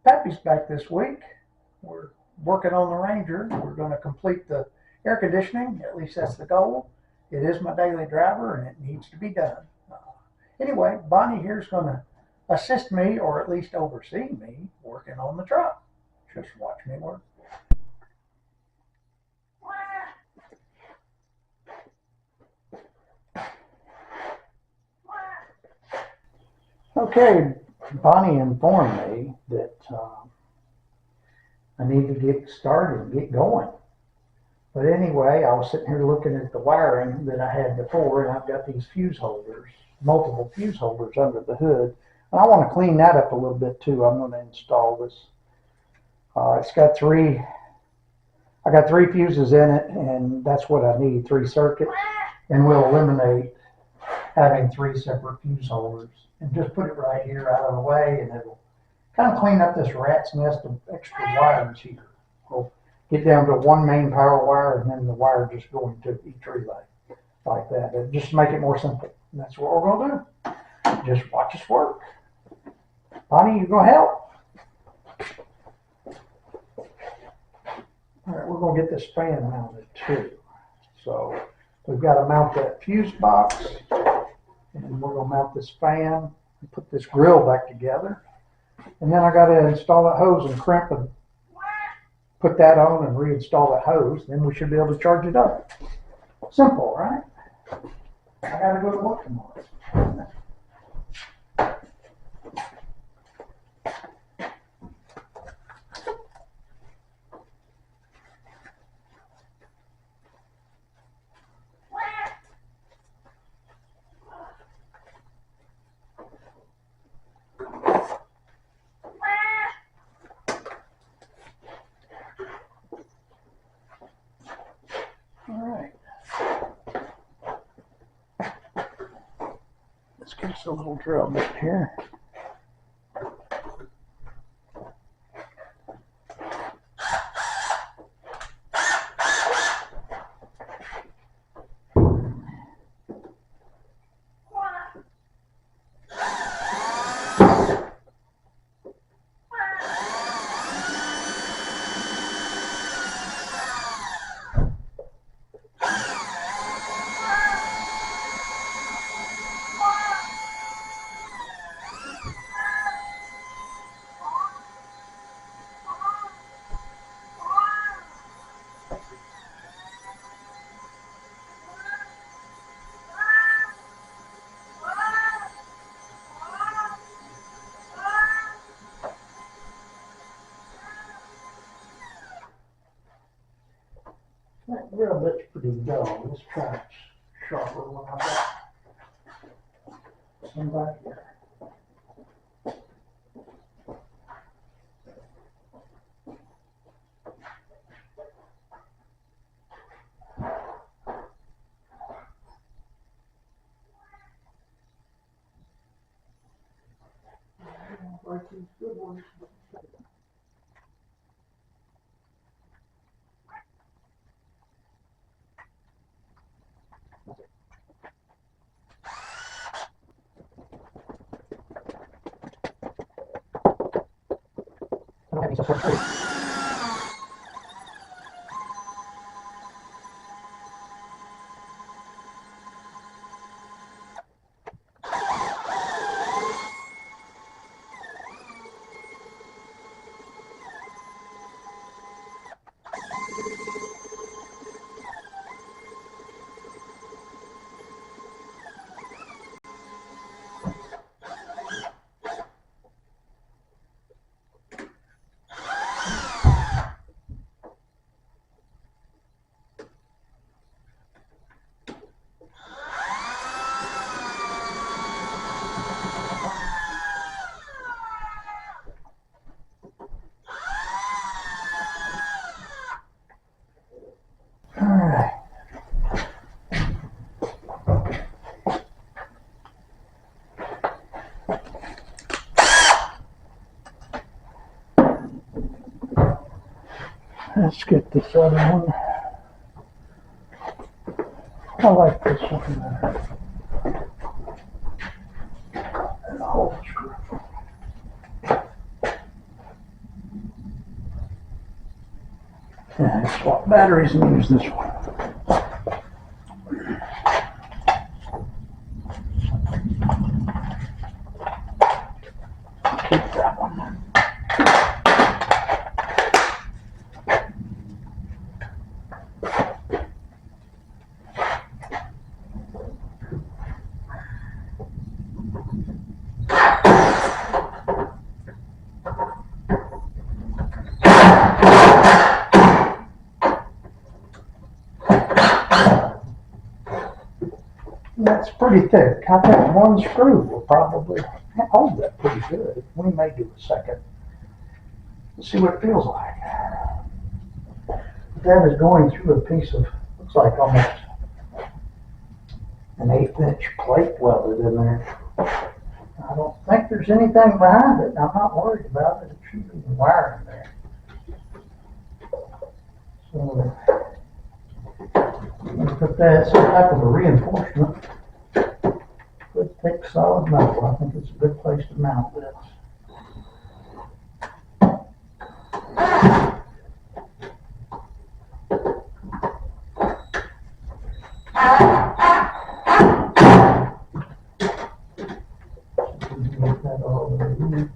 Pappy's back this week. We're working on the Ranger. We're going to complete the air conditioning. At least that's the goal. It is my daily driver and it needs to be done. Anyway, Bonnie here is going to assist me, or at least oversee me, working on the truck. Just watch me work. Okay, Bonnie informed me that I need to get started and get going. But anyway, I was sitting here looking at the wiring that I had before, and I've got these fuse holders, multiple fuse holders under the hood. And I want to clean that up a little bit too. I'm going to install this. It's got I got three fuses in it, and that's what I need, 3 circuits. And we'll eliminate having 3 separate fuse holders and just put it right here out of the way, and it'll kind of clean up this rat's nest of extra wires here. We'll get down to 1 main power wire and then the wire just going to each relay like that. And just make it more simple. And that's what we're going to do. Just watch us work. Bonnie, you going to help? All right, we're going to get this fan mounted too. So we've got to mount that fuse box, and we're going to mount this fan and put this grill back together. And then I got to install that hose and crimp and put that on and reinstall that hose. Then we should be able to charge it up. Simple, right? I got to go to work tomorrow. Let's get us a little drill bit here. That drill bit's pretty dull. Let's try it sharper when I got some back here. Like these good ones. Let's get this other one. I like this one better. And the whole screw. Yeah, swap batteries and use this one. Keep that one. That's pretty thick. I think one screw will probably hold that pretty good. We may do a second. Let's see what it feels like. That is going through a piece of, looks like almost an 1/8" plate welded in there. I don't think there's anything behind it. I'm not worried about it. It should be wire in there. So, I'm going to put that some type of a reinforcement. Good thick solid metal. I think it's a good place to mount this. Get that all over here.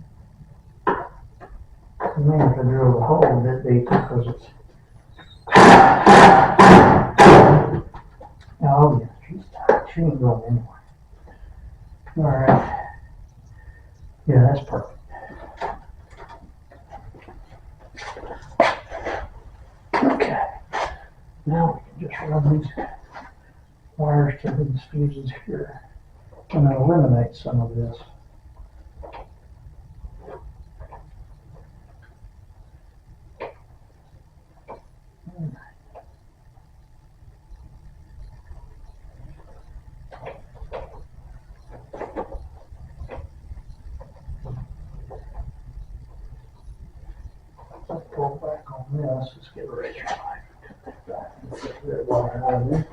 I may have to drill the hole a bit deeper because it's. Oh yeah, she's tight. She ain't going anywhere. All right. Yeah, that's perfect. Okay. Now we can just run these wires to these fuses here and eliminate some of this. Let's pull back on this. Let's get a razor knife. Get that wire out of there.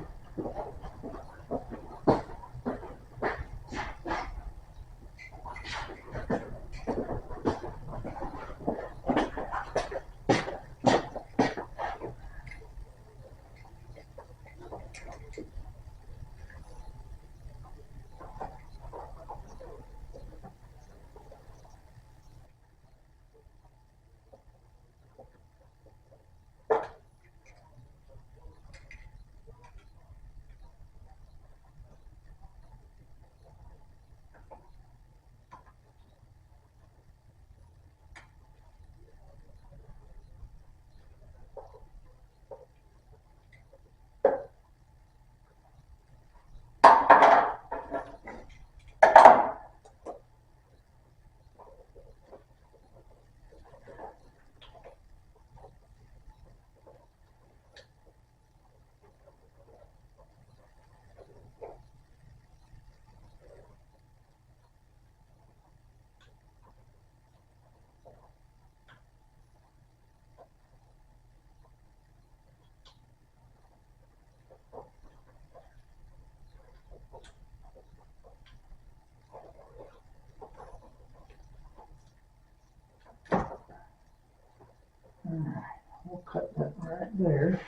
Alright, we'll cut that right there.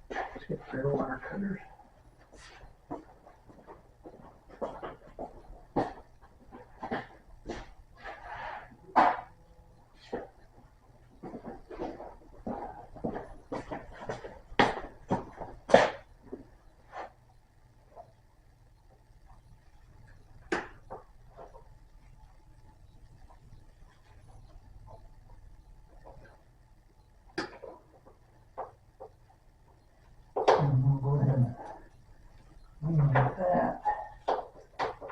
Let's get a pair of wire cutters. And we'll go ahead and remove that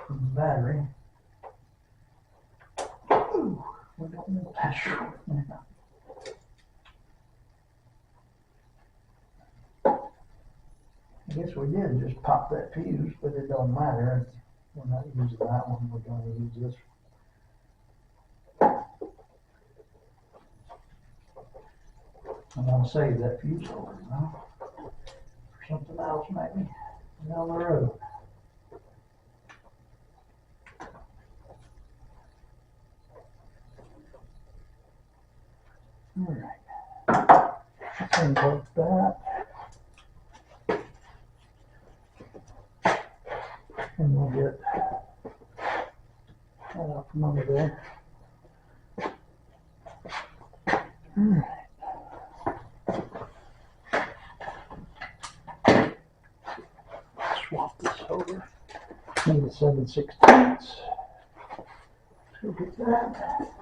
from the battery. Ooh, we don't want that short now. I guess we did just pop that fuse, but it don't matter. We're not using that one, we're going to use this one. I'm going to save that fuse holder now for something else maybe down the road. All right. things like that. And we'll get that out from under there. Swap this over. Need a 7/16. So get that.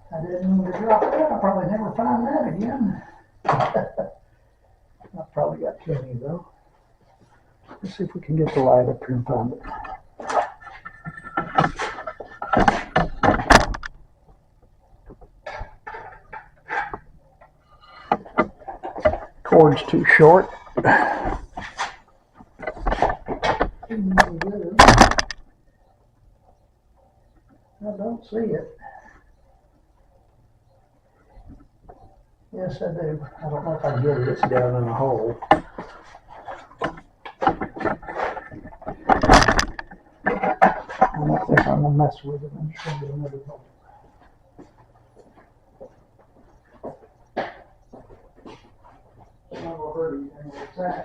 I didn't mean to drop that. I'll probably never find that again. I've probably got plenty though. Let's see if we can get the light up here and find it. Cord's too short. I don't see it. Yes, I do. I don't know if I can get it. It's down in a hole. I don't think I'm gonna mess with it. I'm just gonna do another hole. I'll hurt anything with that.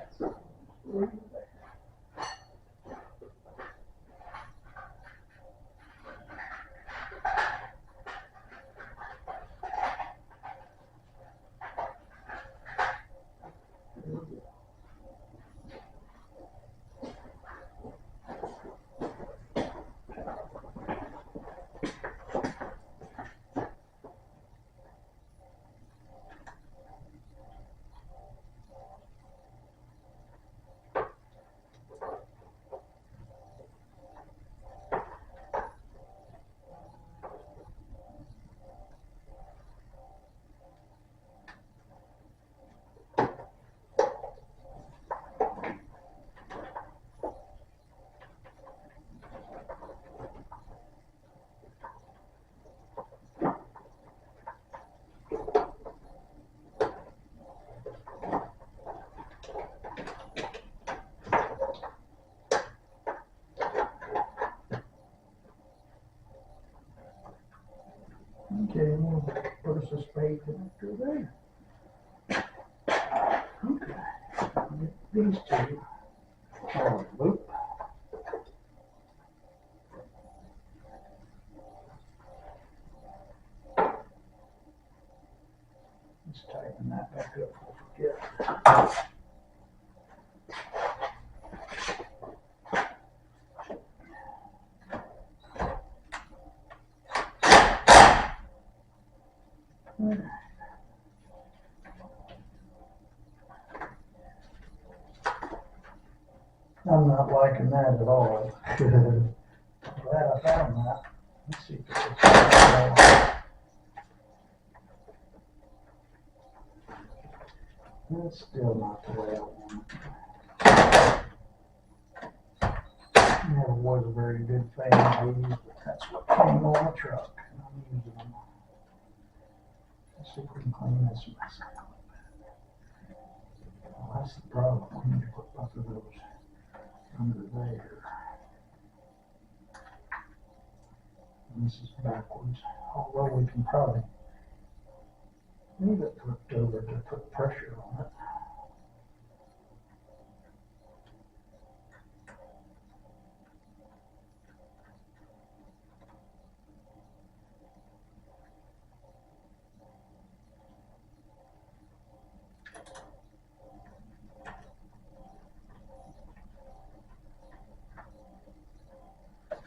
Okay, we'll put us a spade connector there. Okay, get these two. Oh, loop. Let's tighten that back up before we forget. I'm not liking that at all. I'm glad I found that. Let's see if it's that's still not the way I want it. Never was a very good fan of these, but that's what came on the truck. And I'm using them. Let's see if we can clean this mess up. Well, that's the problem. We need to put both of those under there. And this is backwards. Although we can probably leave it flipped over to put pressure on it.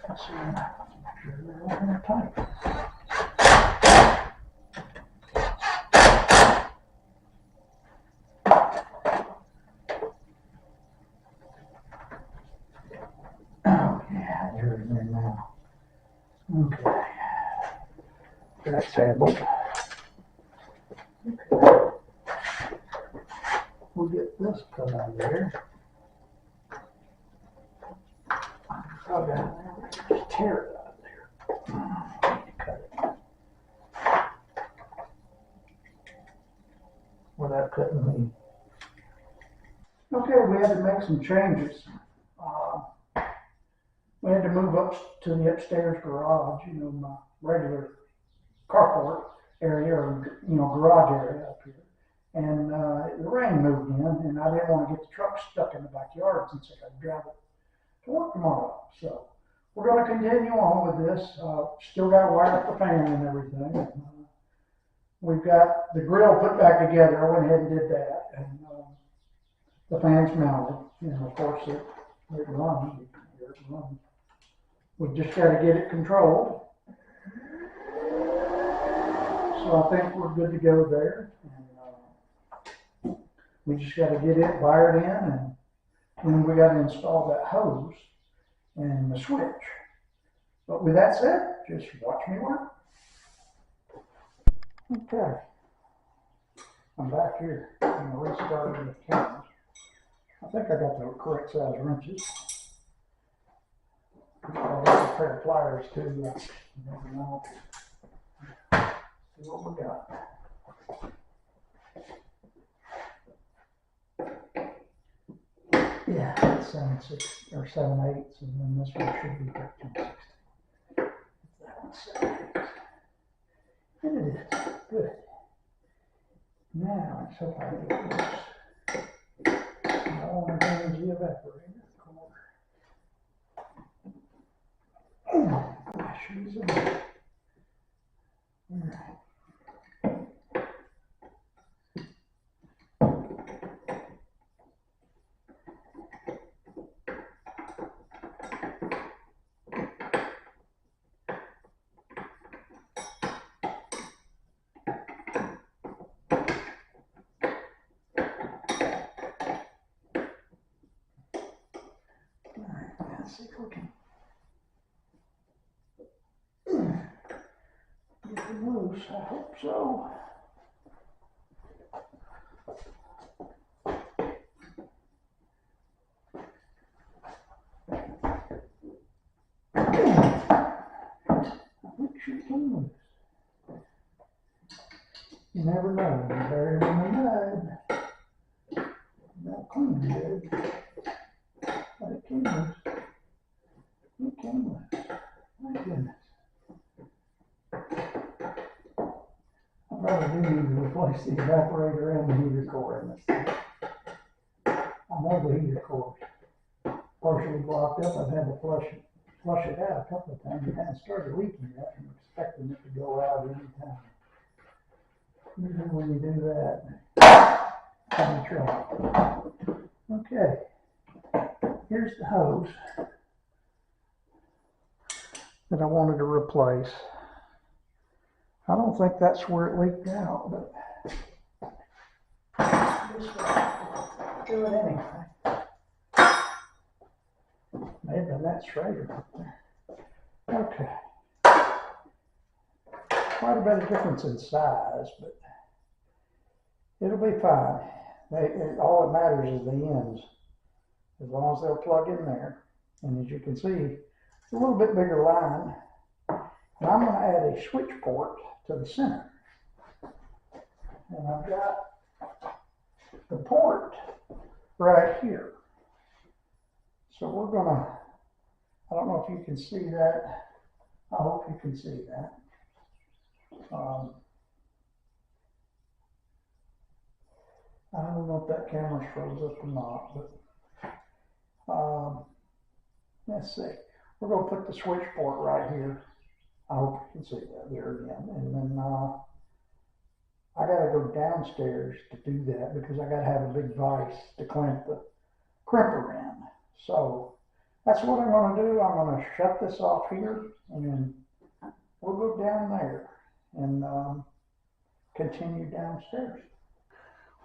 Let's see, make sure they're all tight. Oh yeah, they're in there now. Okay, that's handled. Okay. we'll get this cut out of there. Go down there, just tear it out of there. Cut it. Without cutting me. Okay, we had to make some changes. We had to move up to the upstairs garage, you know, my regular carport area or, you know, garage area up here. And the rain moved in, and I didn't want to get the truck stuck in the backyard since I could drive it to work tomorrow. So we're going to continue on with this. Still got to wire up the fan and everything. We've got the grill put back together. I went ahead and did that. And the fan's mounted. You know, of course, it runs. You can hear it run. We just got to get it controlled. So I think we're good to go there. And, we just got to get it wired in, and then we got to install that hose and the switch. But with that said, just watch me work. Okay. I'm back here. I'm going to restart the camera. I think I got the correct size wrenches. I got a pair of pliers too. Never know. See what we got. Yeah, it's 7/6 or 7/8, and then this one should be 13/16. That one's 7/8. And it is. Good. Now, let's hope I get this. I want to change the evaporator. Oh, my shoes are on. All right. Let's see if we can get them loose. I hope so. I think she can loose. You never know. You bury them in the mud. Not clean good. But it can loose. It can loose. My goodness. I probably do need to replace the evaporator and the heater core in this thing. I know the heater core is partially blocked up. I've had to flush it out a couple of times. It hasn't started leaking yet. I'm expecting it to go out any time. Usually when you do that, have trouble. Okay, here's the hose that I wanted to replace. I don't think that's where it leaked out, but just do it anyway. Maybe that's right up there. Okay. Quite a bit of difference in size, but it'll be fine. All that matters is the ends. As long as they'll plug in there. And as you can see, it's a little bit bigger line. And I'm going to add a switch port to the center. And I've got the port right here. So we're going to, I don't know if you can see that. I hope you can see that. I don't know if that camera's froze up or not, but let's see. We're going to put the switch port right here. I hope you can see that there again. And then I got to go downstairs to do that because I got to have a big vise to clamp the crimper in. So that's what I'm going to do. I'm going to shut this off here, and then we'll go down there and continue downstairs.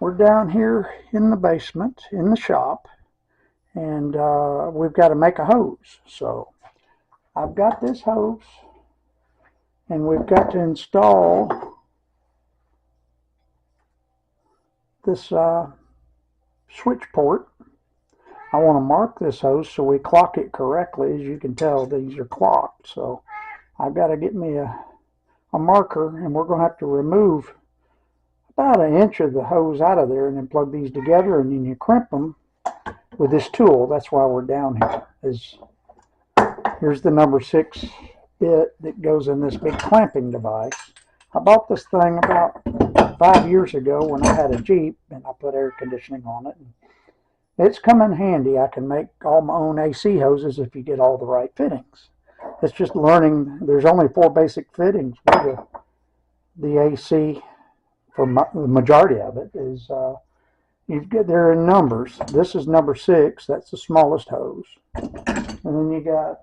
We're down here in the basement, in the shop, and we've got to make a hose. So I've got this hose, and we've got to install this switch port. I want to mark this hose so we clock it correctly. As you can tell, these are clocked. So I've got to get me a marker, and we're going to have to remove about an inch of the hose out of there and then plug these together, and then you crimp them with this tool. That's why we're down here. Here's the number 6 bit that goes in this big clamping device. I bought this thing about 5 years ago when I had a Jeep, and I put air conditioning on it. It's come in handy. I can make all my own AC hoses if you get all the right fittings. It's just learning. There's only 4 basic fittings for the AC. For the majority of it is they're in numbers. This is number 6. That's the smallest hose, and then you got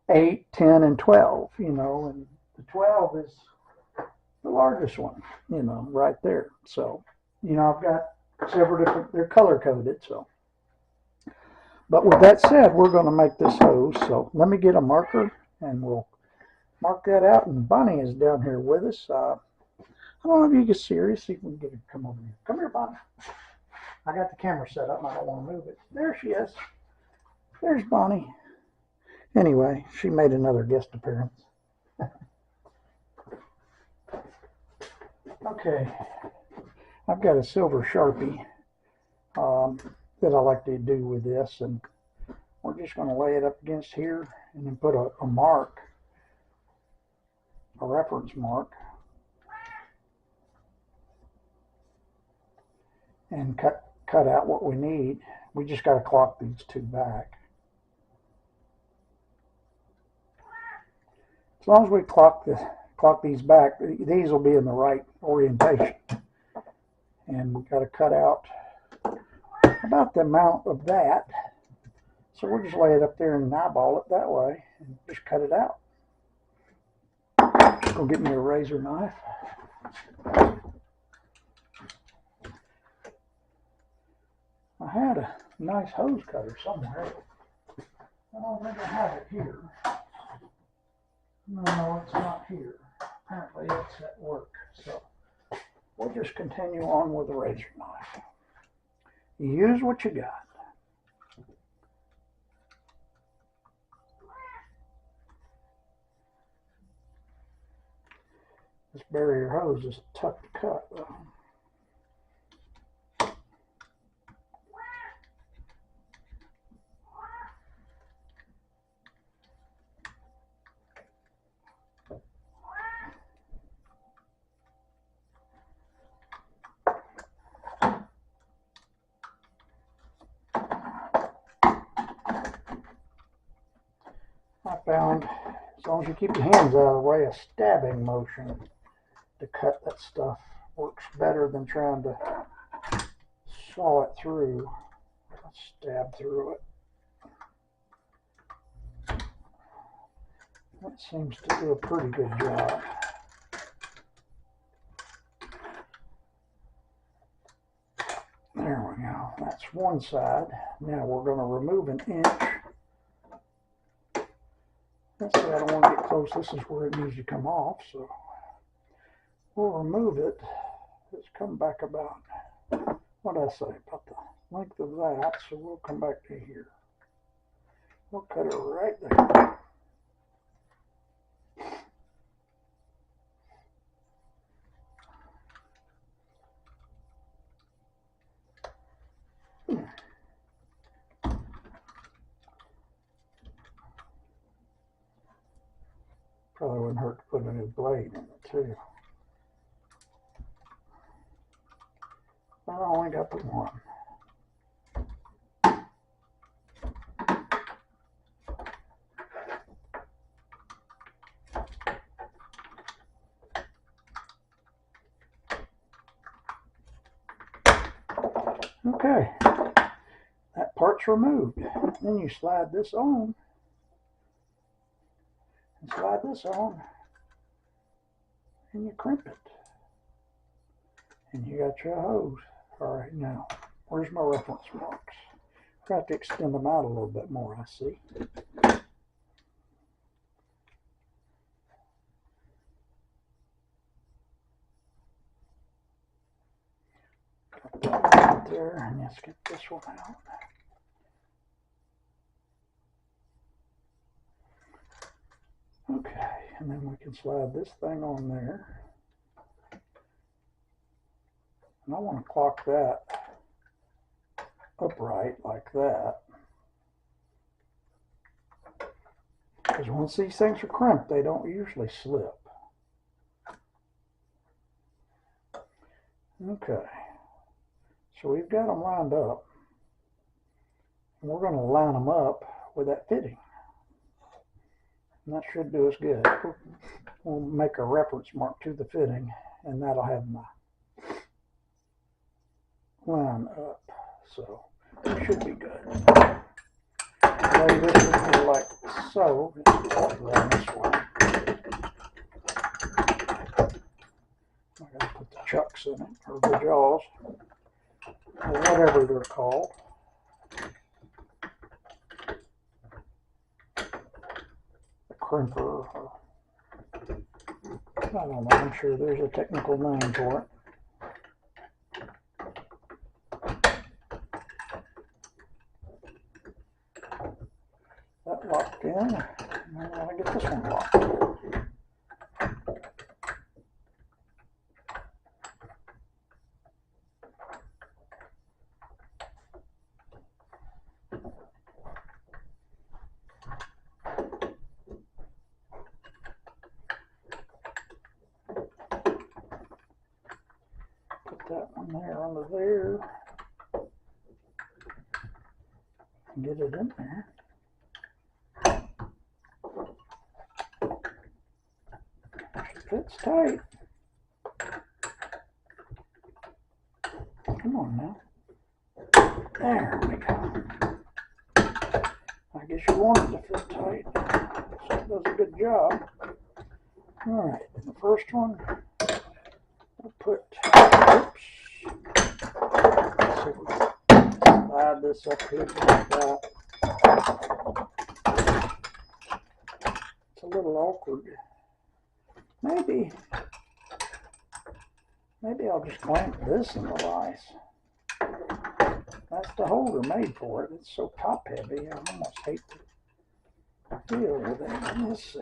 8, 10, and 12. And the 12 is the largest one. Right there. So I've got several different. They're color coded. So, but with that said, we're going to make this hose. So let me get a marker, and we'll mark that out. And Bonnie is down here with us. I don't know if you can see her. See if we can get her to come over here. Come here, Bonnie. I got the camera set up and I don't want to move it. There she is. There's Bonnie. Anyway, she made another guest appearance. Okay. I've got a silver Sharpie that I like to do with this, and we're just going to lay it up against here and then put a mark, a reference mark, and cut out what we need. We just got to clock these 2 back. As long as we clock these back, these will be in the right orientation. And we got to cut out about the amount of that. So we'll just lay it up there and eyeball it that way and just cut it out. Just go get me a razor knife. I had a nice hose cutter somewhere. I don't think I have it here. No, it's not here. Apparently it's at work. So we'll just continue on with the razor knife. You use what you got. This barrier hose is tough to cut though. I found as long as you keep your hands out of the way, a stabbing motion to cut that stuff works better than trying to saw it through. Stab through it. That seems to do a pretty good job. There we go. That's one side. Now we're going to remove an inch. Let's see, I don't want to get close. This is where it needs to come off, so we'll remove it. It's come back about, what did I say, about the length of that, so we'll come back to here. We'll cut it right there. Probably wouldn't hurt to put a new blade in it too. But I only got the one. Okay, that part's removed. Then you slide this on. And slide this on, and you crimp it, and you got your hose. All right, now where's my reference marks? I have to extend them out a little bit more, I see. Got there, and let's get this one out. Okay, and then we can slide this thing on there. And I want to clock that upright like that. Because once these things are crimped, they don't usually slip. Okay, so we've got them lined up. And we're going to line them up with that fitting. And that should do us good. We'll make a reference mark to the fitting, and that'll have my line up. So it should be good. Lay this in here like so. It's around this way. I gotta put the chucks in it, or the jaws, or whatever they're called. The crimper, or I don't know, I'm sure there's a technical name for it. That locked in, and then I gotta get this one locked. Put that one there under there, and get it in there. Fits tight. Come on now. There we go. I guess you want it to fit tight, so it does a good job. Alright, the first one, we'll put, oops, so we'll slide this up here like that. It's a little awkward. Maybe I'll just clamp this in the vise. That's the holder made for it. It's so top heavy, I almost hate to deal with it. Let's see.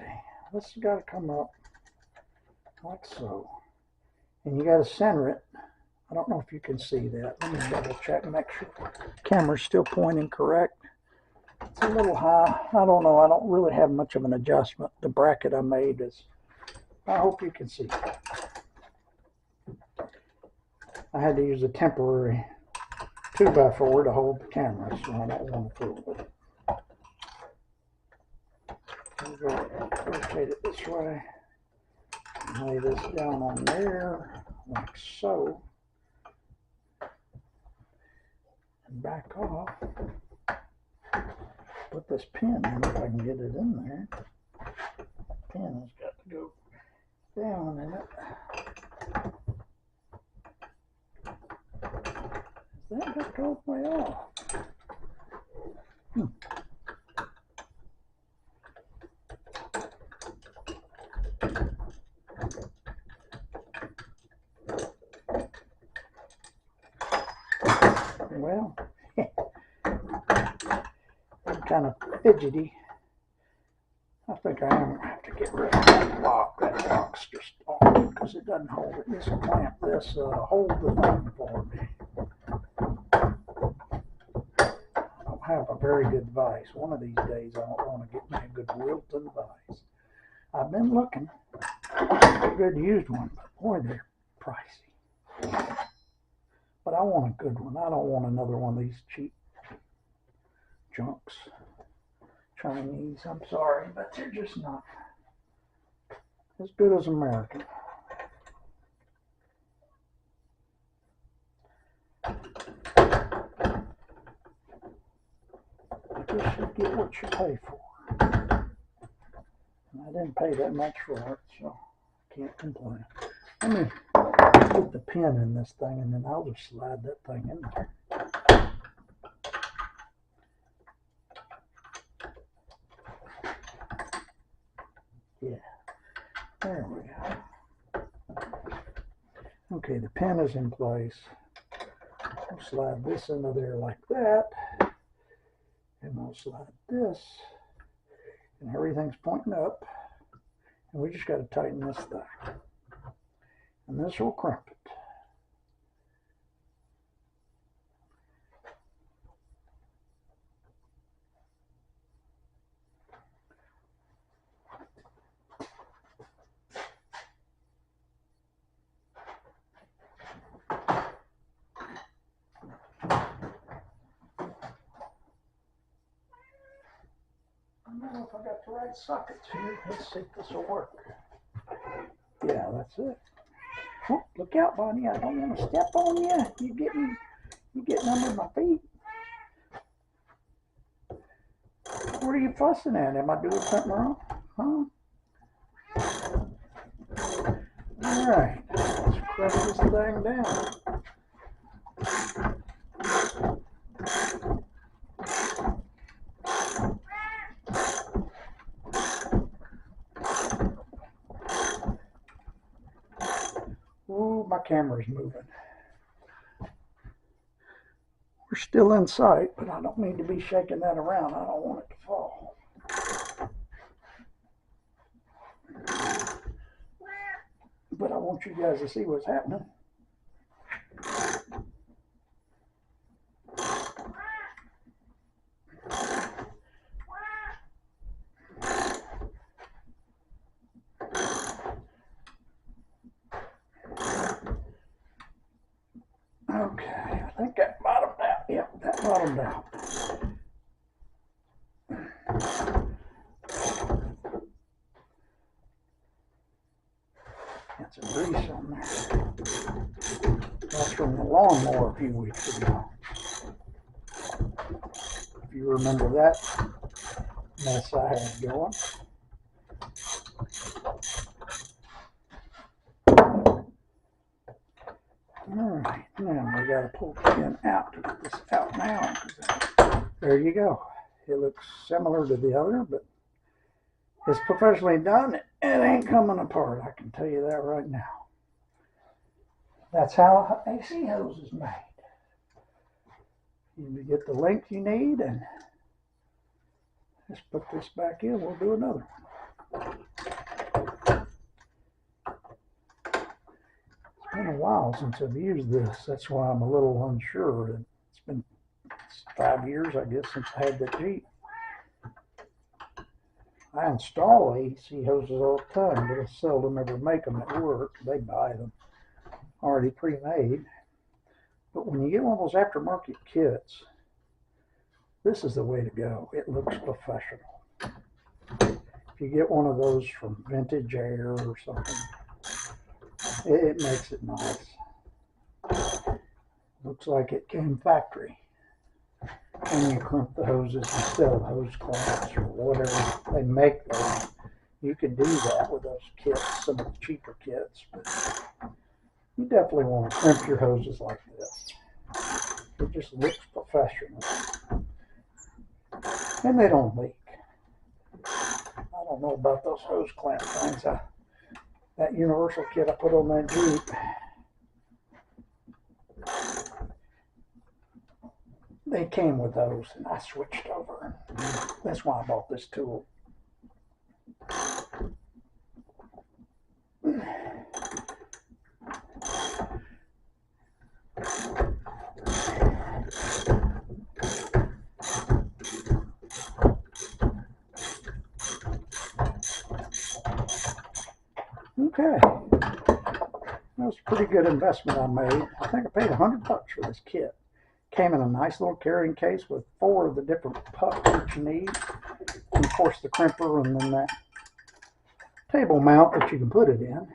This has got to come up like so. And you got to center it. I don't know if you can see that. Let me double check and make sure the camera's still pointing correct. It's a little high. I don't know. I don't really have much of an adjustment. The bracket I made is, I hope you can see it. I had to use a temporary 2x4 to hold the camera, so I don't want to fool with it. I'll go rotate it this way. Lay this down on there, like so. And back off. Put this pin in if I can get it in there. The pin has got to go down in it. That got all the way off. Well, I'm kind of fidgety. I think I am going to have to get rid of that lock. That lock's just awkward because it doesn't hold it. This will clamp this, hold the thing for me. Have a very good vise. One of these days I want to get me a good Wilton vise. I've been looking for a good used one, but boy, they're pricey. But I want a good one. I don't want another one of these cheap junks. Chinese, I'm sorry, but they're just not as good as American. I guess you get what you pay for. And I didn't pay that much for it, so I can't complain. Let me put the pin in this thing, and then I'll just slide that thing in there. Yeah, there we go. Okay, the pin is in place. We'll slide this into there like that. And we'll slide this. And everything's pointing up. And we just got to tighten this thing. And this will crimp it. I don't know if I got the right sockets here. Let's see if this will work. Yeah, that's it. Oh, look out, Bonnie. I don't want to step on you. You're getting under my feet. What are you fussing at? Am I doing something wrong? Huh? All right. Let's crimp this thing down. Ooh, my camera's moving. We're still in sight, but I don't need to be shaking that around. I don't want it to fall. But I want you guys to see what's happening. Okay, I think that bottomed out. Yep, that bottomed out. Got some grease on there. That's from the lawnmower a few weeks ago. If you remember that mess I had going. Alright, now we got to pull the pin out to get this out now. There you go. It looks similar to the other, but it's professionally done. It ain't coming apart, I can tell you that right now. That's how AC hose is made. You get the length you need, and just put this back in. We'll do another one. It's been a while since I've used this. That's why I'm a little unsure. It's been 5 years, I guess, since I had the Jeep. I install AC hoses all the time, but I seldom ever make them at work. They buy them already pre-made. But when you get one of those aftermarket kits, this is the way to go. It looks professional. If you get one of those from Vintage Air or something, it makes it nice. Looks like it came factory. And you crimp the hoses instead of hose clamps or whatever they make those. You can do that with those kits, some of the cheaper kits, but you definitely want to crimp your hoses like this. It just looks professional. And they don't leak. I don't know about those hose clamp things. That universal kit I put on that Jeep, they came with those, and I switched over. That's why I bought this tool. Okay, that was a pretty good investment I made. I think I paid $100 for this kit. Came in a nice little carrying case with 4 of the different pucks that you need. And of course the crimper and then that table mount that you can put it in.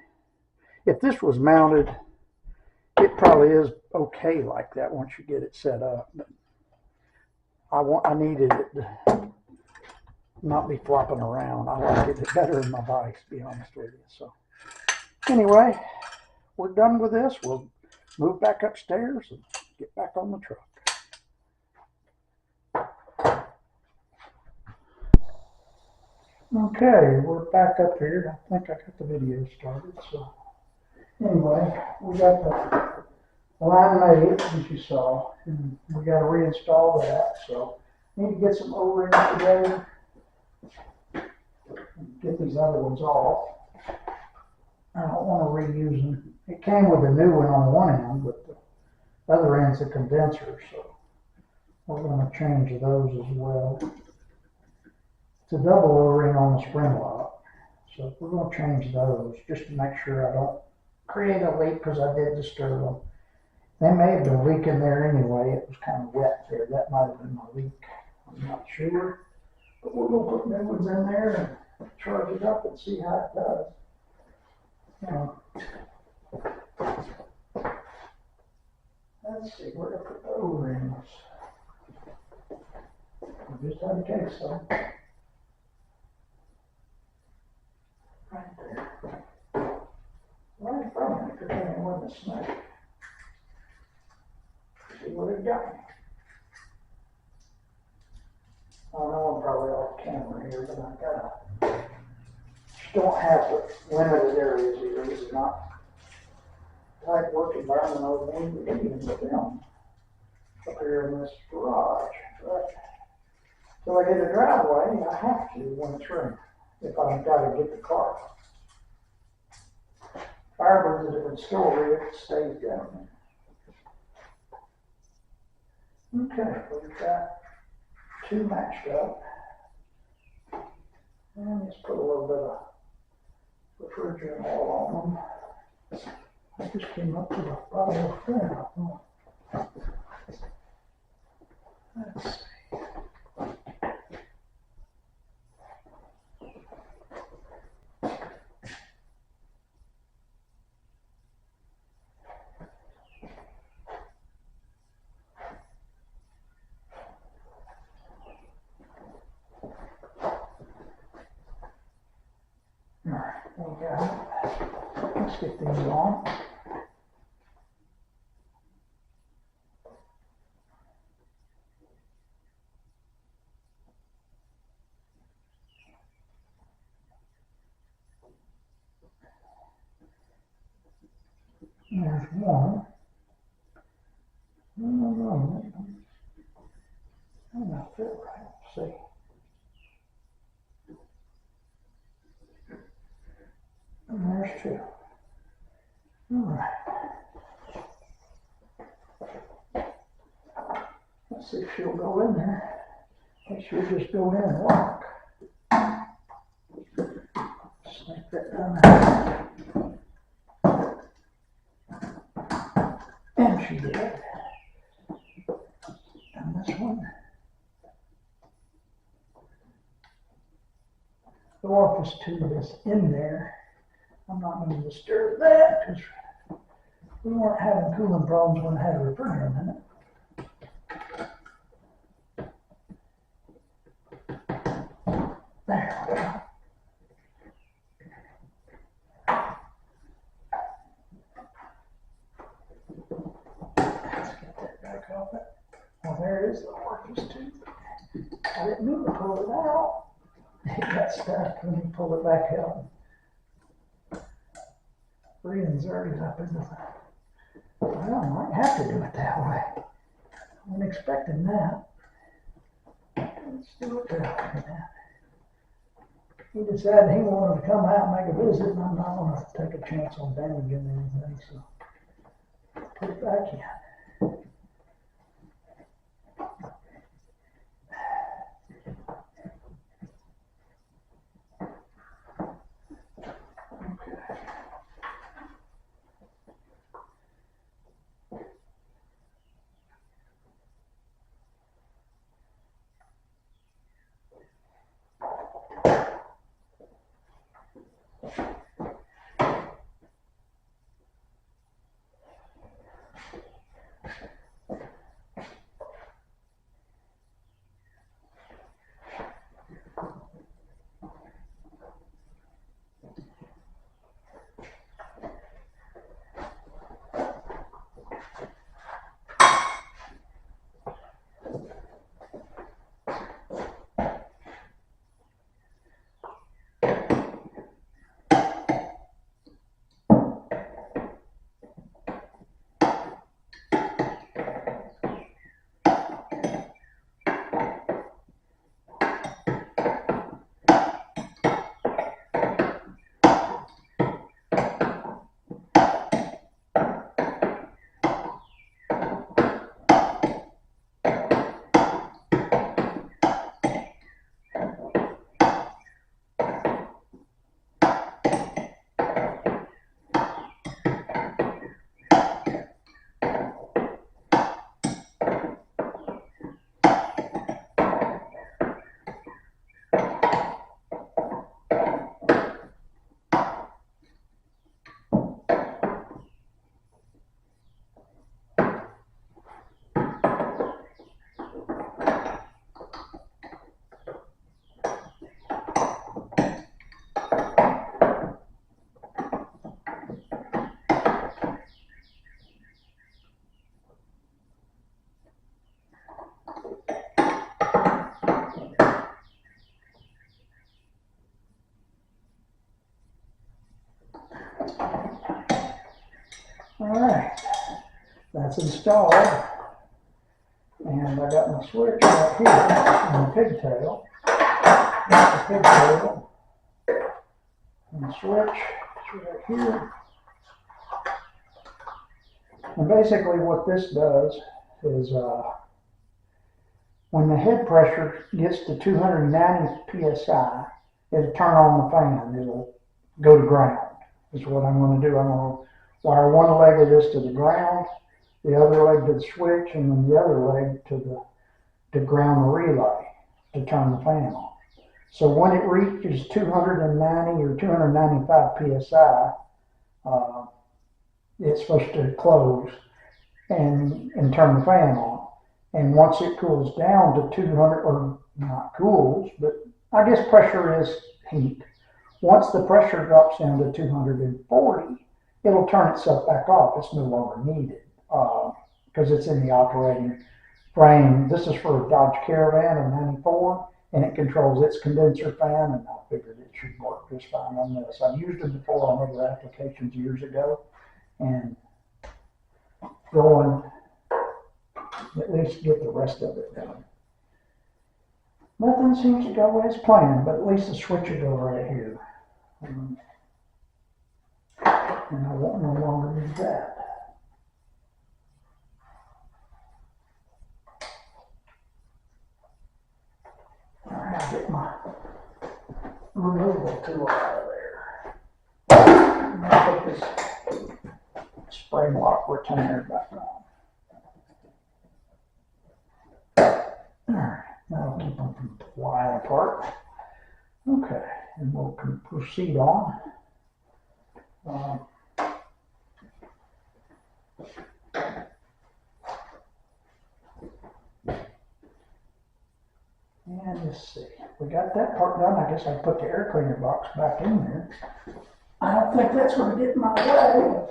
If this was mounted, it probably is okay like that once you get it set up. But I needed it to not be flopping around. I like it better in my bikes, to be honest with you. So anyway, we're done with this. We'll move back upstairs and get back on the truck. Okay, we're back up here. I think I got the video started. So anyway, we got the line made, as you saw, and we got to reinstall that. So need to get some O-rings together. Get these other ones off. I don't want to reuse them. It came with a new one on one end, but the other end's a condenser, so we're going to change those as well. It's a double O-ring on the spring lock, so we're going to change those just to make sure I don't create a leak, because I did disturb them. They may have been leaking there anyway. It was kind of wet there. That might have been a leak. I'm not sure, but we're going to put new ones in there and charge it up and see how it does. Let's see where to put the O-rings. Just had a case though. Right there. Right from it, because it wasn't a snake. See what it got me. I know I'm probably off camera here, but I gotta. Don't have limited areas here. This is not tight work environment over there. We didn't even put them up here in this garage. But till I get a driveway, I have to when it's raining. If I've got to get the car. Firebirds is a different story. It stays down there. Okay, we've got two matched up. And let's put a little bit of refrigerant oil on them. I just came up to the bottom of that. Let's see. Let's get these on. There's one. No, that not fit right. Let's see. And there's two. All right. Let's see if she'll go in there. I think she'll just go in and lock. Snake that down there. And she did. And this one. The office tube is in there. I'm not going to disturb that because we weren't having cooling problems when I had a refrigerator in it. There we go. Let's get that back off it. Well, there is the office tube. I didn't mean to pull it out. It got stuck. Let me pull it back out. Breathing's already up in the. Well, I might have to do it that way. I wasn't expecting that. Let's do it that way now. He decided he wanted to come out and make a visit, and I'm not going to take a chance on damaging anything, so put it back in. that's installed. And I got my switch right here on the pigtail. Got the pigtail. And the switch is right here. And basically what this does is when the head pressure gets to 290 psi, it'll turn on the fan. It'll go to ground. Is what I'm going to do. I'm going to wire one leg of this to the ground, the other leg to the switch, and then the other leg to the ground relay to turn the fan on. So when it reaches 290 or 295 psi, it's supposed to close and turn the fan on. And once it cools down to 200, or not cools, but I guess pressure is heat. Once the pressure drops down to 240, it'll turn itself back off. It's no longer needed because it's in the operating frame. This is for a Dodge Caravan in '94, and it controls its condenser fan, and I figured it should work just fine on this. I've used it before on other applications years ago, and going at least get the rest of it done. Nothing seems to go as planned, but at least the switch will go right here. And I won't no longer need that. Alright, I'll get my removal tool out of there. And I'll put this spring lock retainer back on. Alright, that'll keep them from flying apart. Okay, and we'll proceed on. And let's see, we got that part done. I guess I put the air cleaner box back in there. I don't think that's going to get in my way of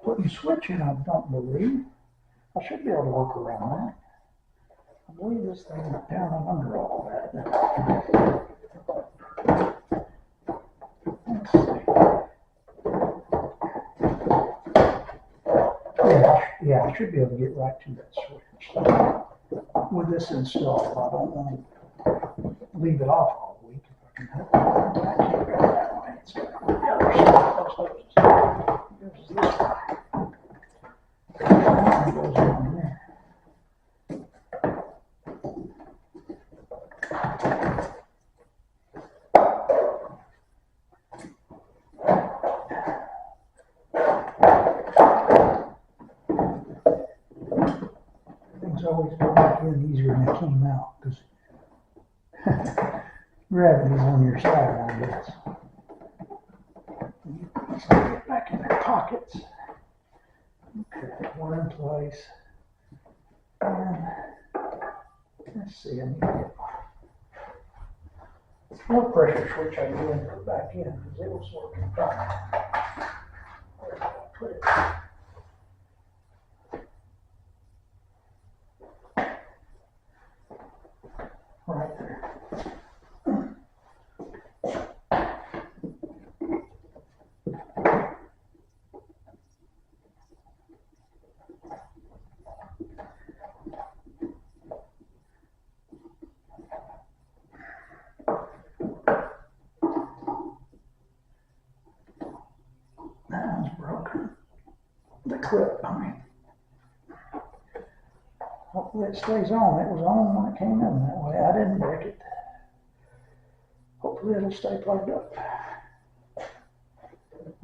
putting the switch in, I don't believe. I should be able to work around that. I believe this thing went down and under all that. Let's see. Yeah, I should be able to get right to that switch. With this installed, I don't want to leave it off all week if I can help it. I can't go that way. It's got the other side. There's this way. That one goes on there. Things always go back in easier than they came out because gravity's on your side, I guess. So get back in their pockets. Okay, one in place. And let's see, I need to get my blood pressure switch I need to put back in because it was working fine. Where did I put it? Right there. That one's broken. The clip, I mean. Hopefully it stays on. It was on when it came in that way. I didn't break it. Hopefully it'll stay plugged up.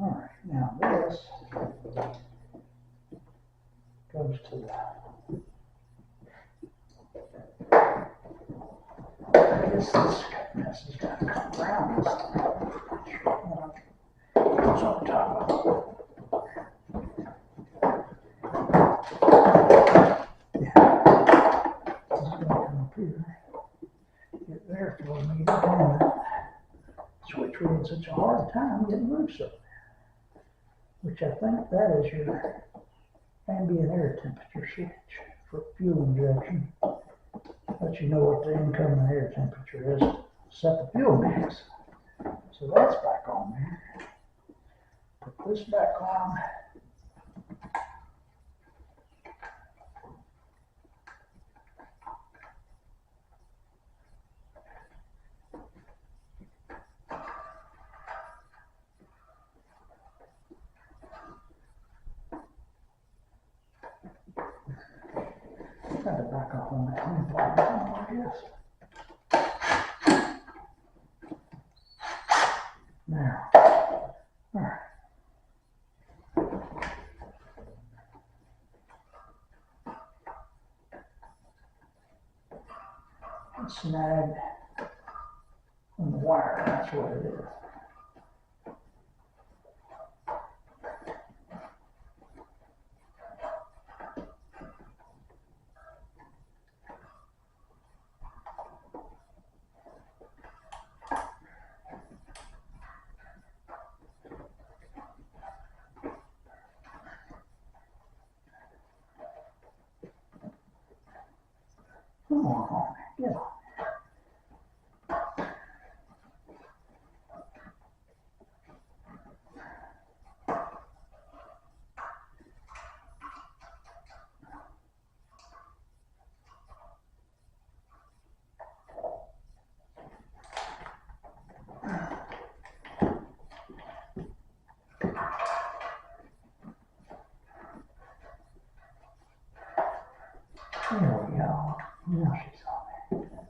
Alright, now this goes to the, I guess this mess has got to come around this time. Goes on top of it. Get there for me to hand it. Switch we had such a hard time getting loose up there. Which I think that is your ambient air temperature switch for fuel injection. Let you know what the incoming air temperature is to set the fuel mix. So that's back on there. Put this back on. Got to back off on that one, I guess. There. All right. Snag on the wire, that's what it is. Come on, get on. There we go. Now she's on there.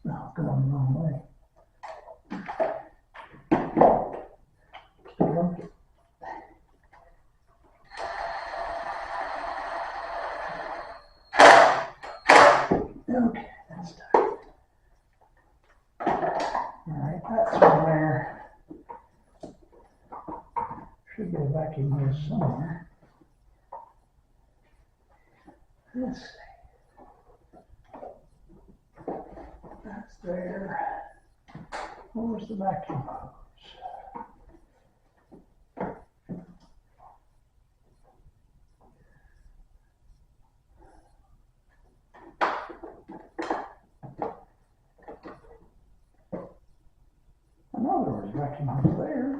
No, going the wrong way. Still working. Okay, that's done. Alright, that's on there. Should get a vacuum here somewhere. Let's see. That's there. Where's the vacuum hose? I know there was a vacuum hose there.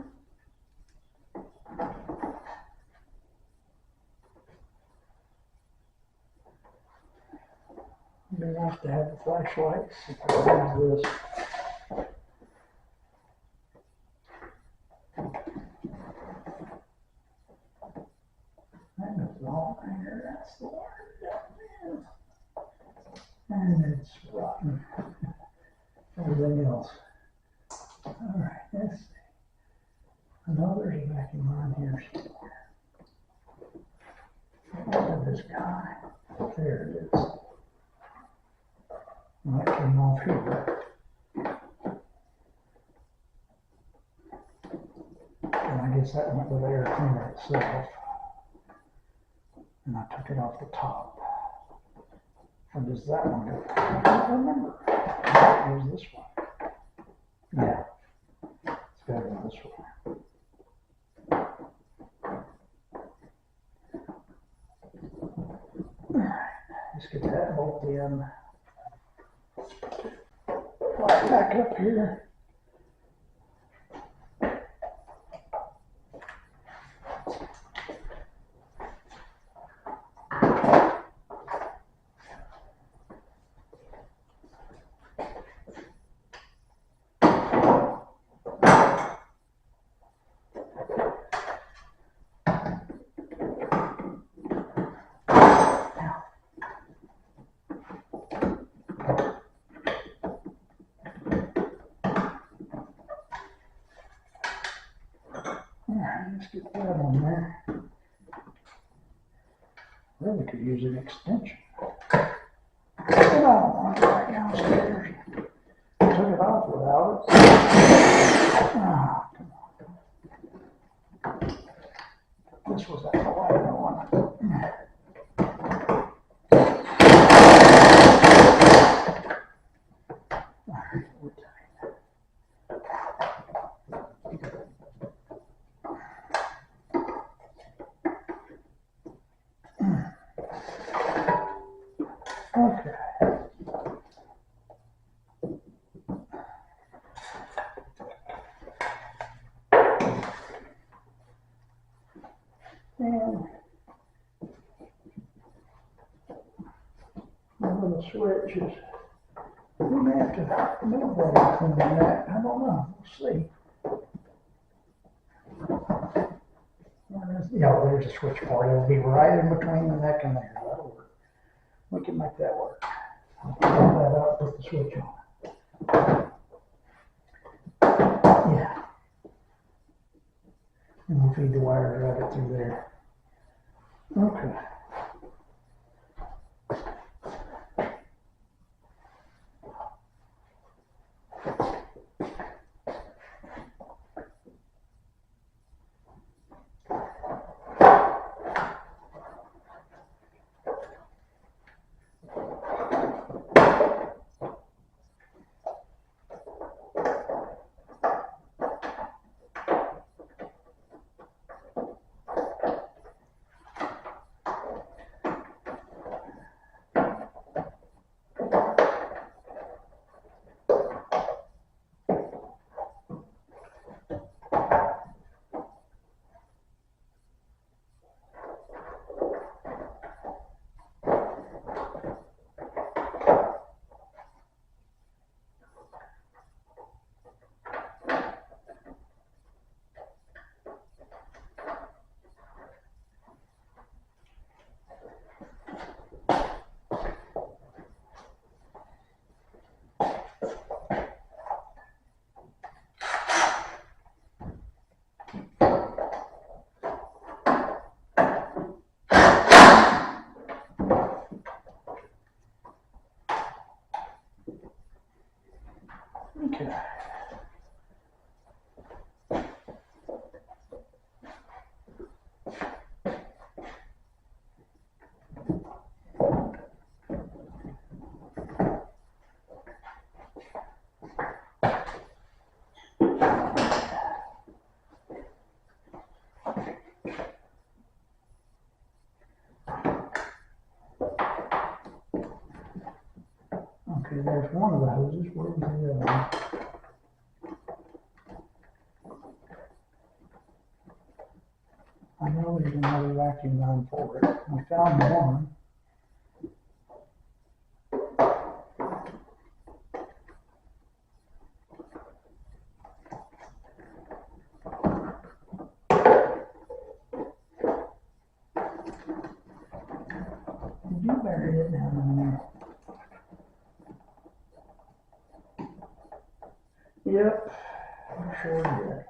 It'd be nice to have the flashlights if I use this. That goes all there. That's the water down there. And it's rotten. Everything else. Alright, let's see. I know there's a vacuum line here somewhere. Look at this guy. There it is. Well, that came off here. And I guess that went with the air cleaner itself. And I took it off the top. Or does that one go? I don't remember. It was this one. Yeah. It's got to go this way. Alright. Let's get that bolt in. Right back up here. Let's get that on there. Really could use an extension. But I don't want to go back downstairs. Took it off without it. Oh, come on. This was that white one. Alright, we're tight. Okay. And my little switch is We may have to move that between that. I don't know. We'll see. Yeah, there's a switch part. It'll be right in between the neck and there. That'll work. We can make that work. I'll pull that up, put the switch on. Yeah. And we'll feed the wire right up through there. Okay. Okay. Okay, there's one of the hoses. Where's the other one? I know there's another vacuum line for it. I found one. Did you bury it down in there? Yep, I sure did.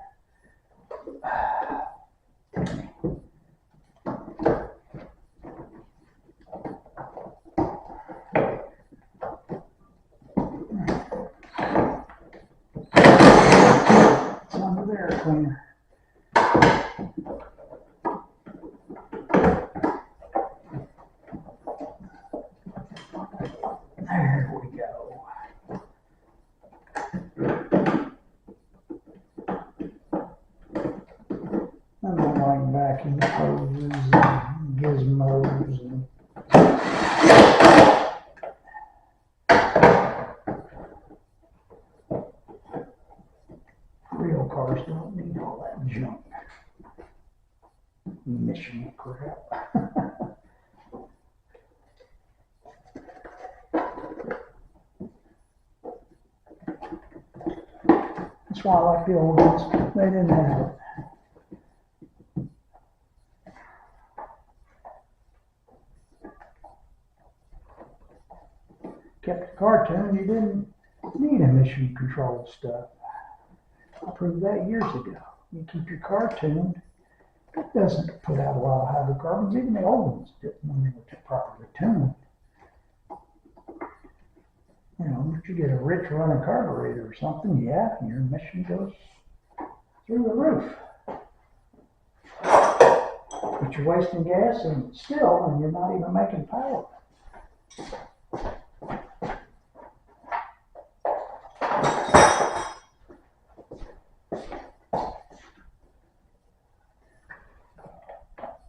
It's under there, cleaner. There we go. I don't like vacuum hoses and gizmos and real cars don't need all that junk. Mission crap. That's why I like the old ones. They didn't have it. Kept the car tuned, you didn't need emission control stuff. I proved that years ago. You keep your car tuned, it doesn't put out a lot of hydrocarbons. Even the old ones didn't when they were properly tuned. You know, if you get a rich running carburetor or something, yeah, your emission goes through the roof. But you're wasting gas and you're not even making power.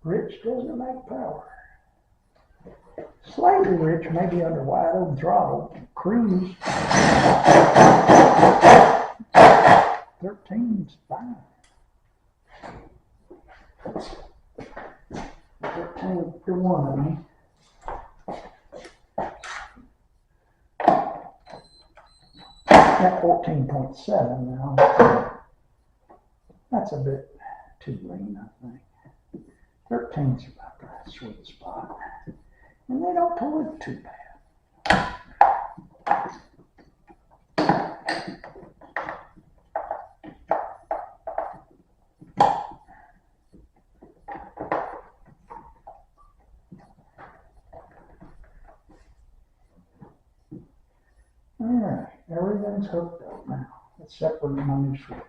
Rich doesn't make power. Slightly rich, maybe under wide open throttle. Cruise. 13's fine. 13 for one of me. At 14.7 now. That's a bit too lean, I think. 13's about the sweet spot. And they don't pull it too bad. Alright, everything's hooked up now, except for my new switch.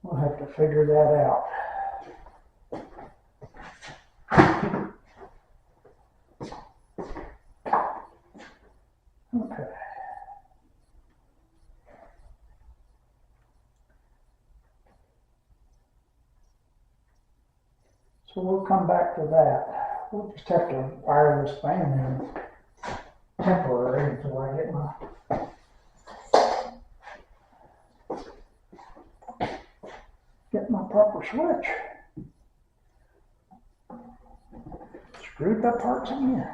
We'll have to figure that out. Okay. So we'll come back to that. We'll just have to wire this fan in temporary until I get my proper switch. Screwed up parts again.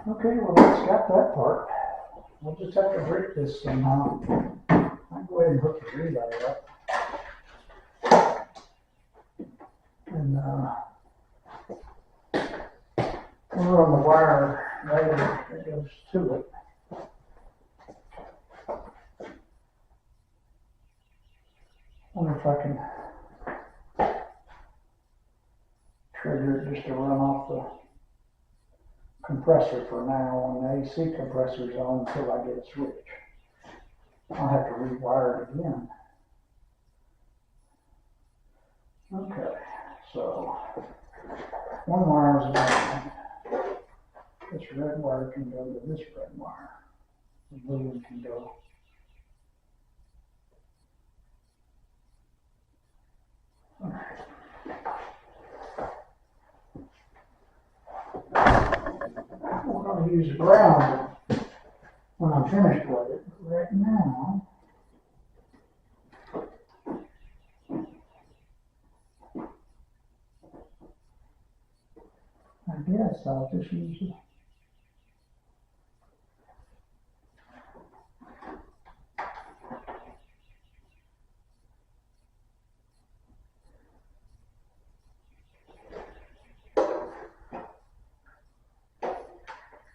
Okay, well that's got that part. We'll just have to break this somehow. I'll go ahead and hook the relay up. And we'll run the wire later that goes to it. Wonder if I can trigger it just to run off the compressor for now, and the AC compressor's on until I get a switch. I'll have to rewire it again. Okay, so one wire is on. This red wire can go to this red wire. The blue one can go. We're going to use ground when I'm finished with it. But right now, I guess I'll just use it.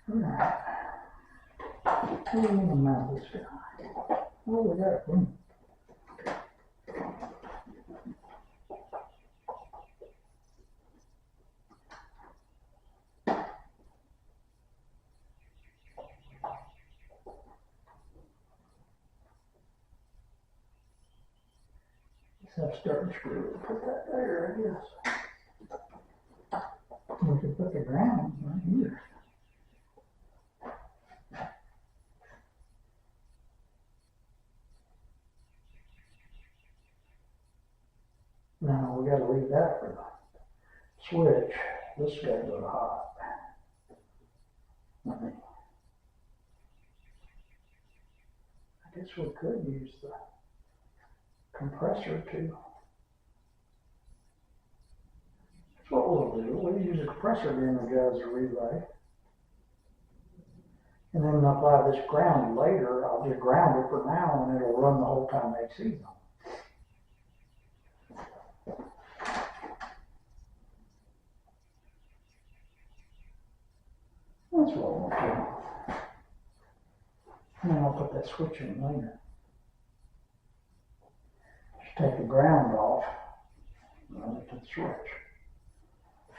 Alright. How do we need to mount this guy? Oh, we got it. Boom. Just have to start the screw. Put that there, I guess. We could put the ground right here. Now we got to leave that for the switch. This got to go to hot. I guess we could use the compressor too. That's what we'll do. We'll use a compressor then and go as a relay. And then apply this ground later. I'll just ground it for now and it'll run the whole time AC's on. That's what we'll do. And then I'll put that switch in later. Just take the ground off. Run it to the switch.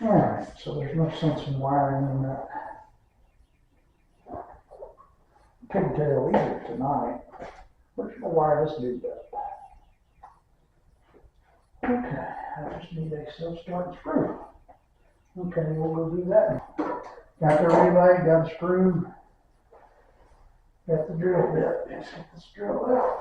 Alright, so there's no sense in wiring in that pigtail either tonight. We're just gonna wire this dude up. Okay, I just need a self-start screw. Okay, we'll go do that. Got the relay, got a screw, got the drill bit. Let's get this drill out.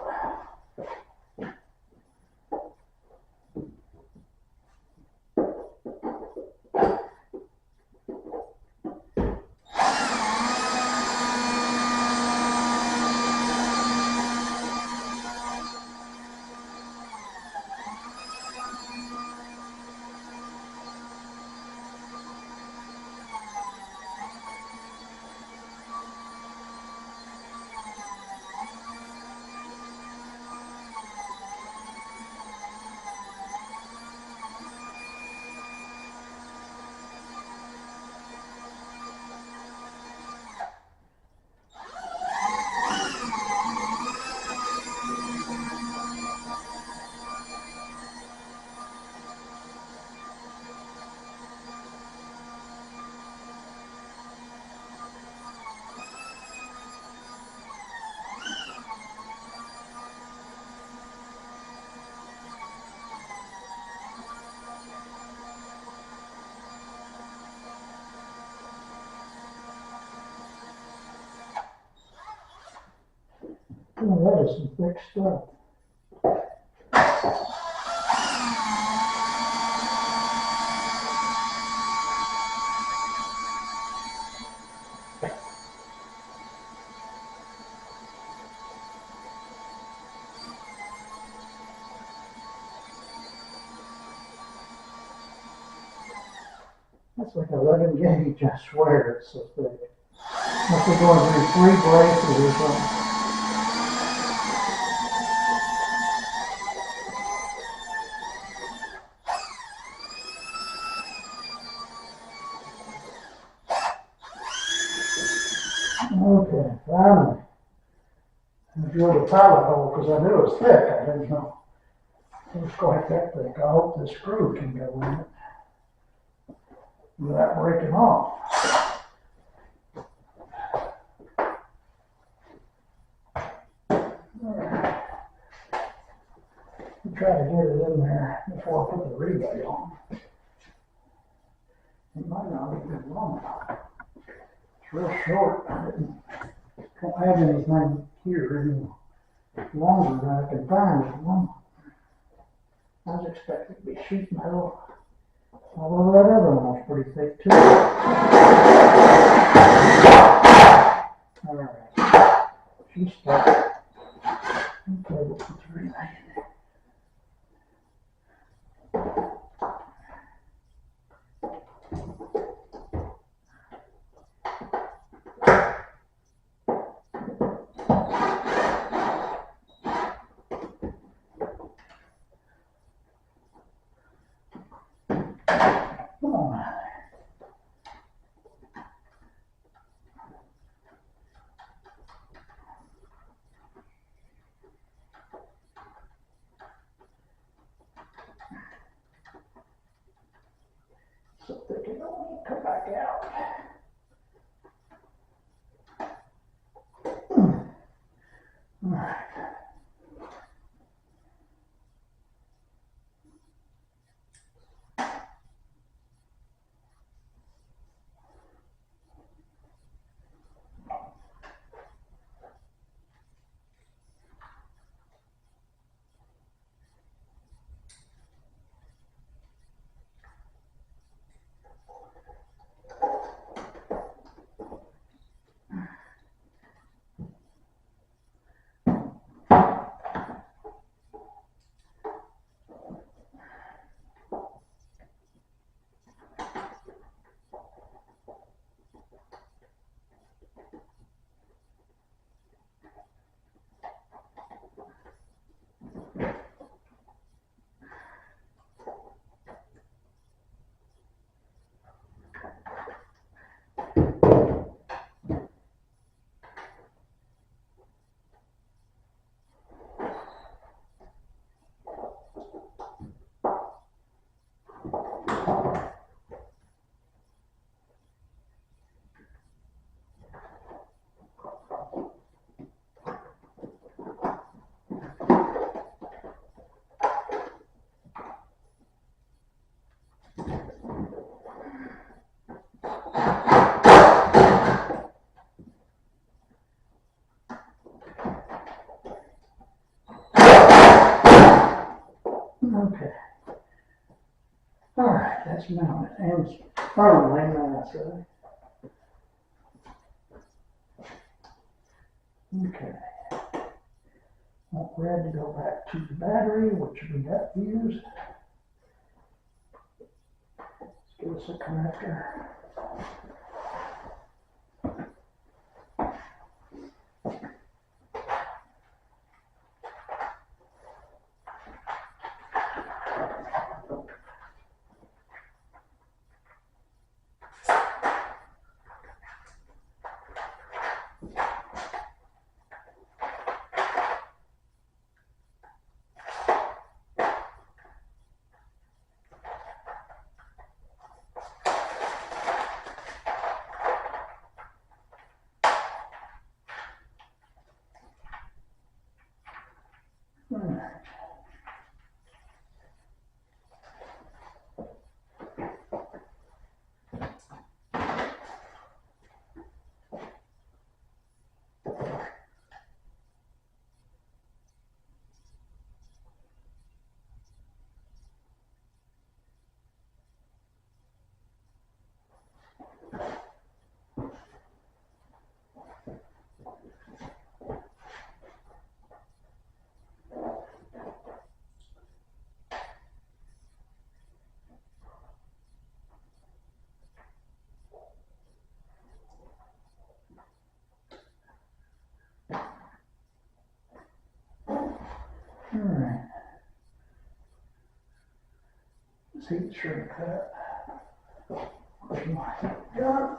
Oh, that is some thick stuff. That's like 11 gauge, I swear it's so thick. Must be going through 3 braces or something. Okay, finally. I drilled a pilot hole because I knew it was thick. I didn't know it was quite that thick. I hope this screw can go in it without breaking off. Alright. I'll try to get it in there before I put the relay on. It might not be good long. It's real short. I don't have anything here any longer than I can find at the moment. I was expecting it to be sheet metal. Although that other one was pretty thick too. Alright. She's stuck. Okay, let's put the relay in there. Come on. So thick it don't come back out. Alright. Okay. All right, that's mounted and firmly mounted. Okay. We're ready to go back to the battery, which we got used. Let's give us a connector. All right. Heat shrink cut. Where's my heat gun?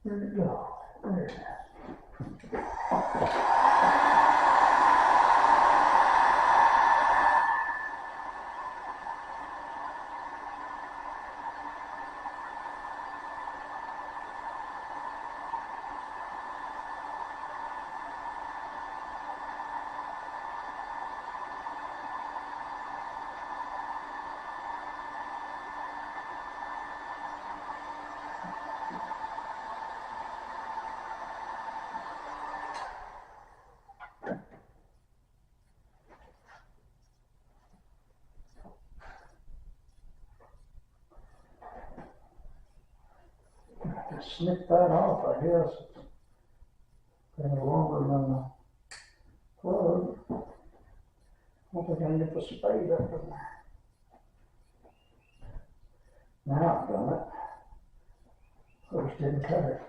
Where'd it go? There it is. Just snip that off, I guess. It's longer than the plug. I don't think I can get the spade up in there. Now I've done it. First didn't cut it.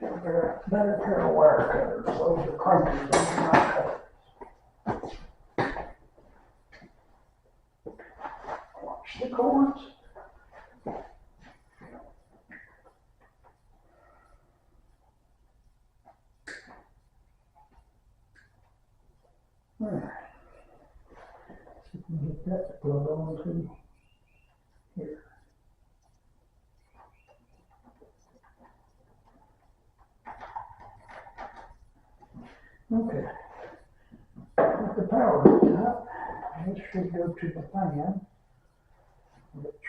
Get a better pair of wire cutters. Those are crimps, those are not cutters. Watch the cords. Alright. See if we can get that to plug onto here. Okay. Got the power hooked up. This should go to the fan, which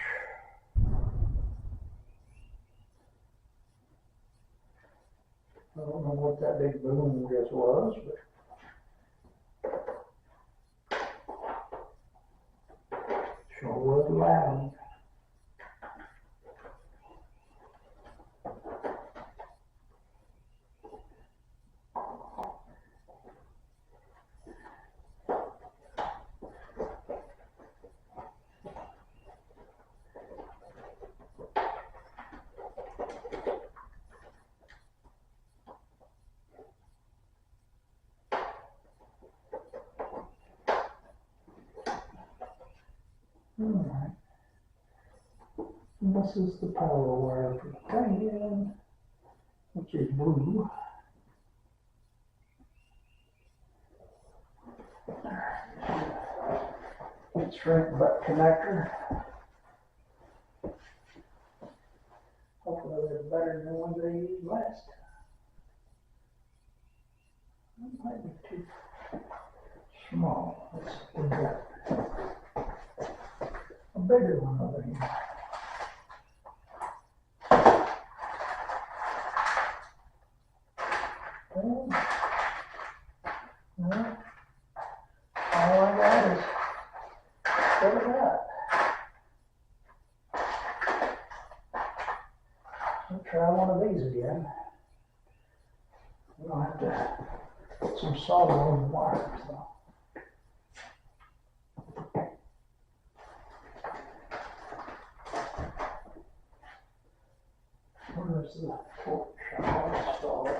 I don't know what that big boom just was, but sure was loud. Alright. And this is the power wire for the fan, which is blue. It's shrink butt connector. Hopefully they're better than the ones they used last time. That might be too small. Let's put that a bigger one over here. Well, all I got is what I got. I'll try one of these again. I'm gonna have to put some solder on the wires though. Where's the torch? I'll install it.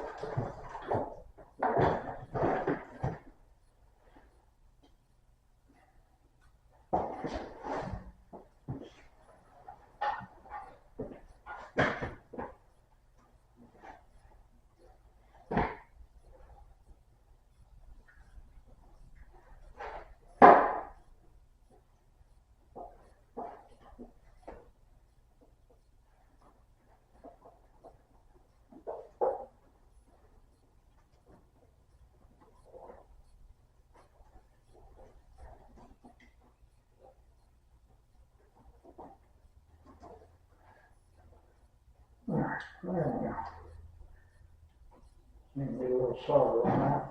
There we go. Need a little solder on that.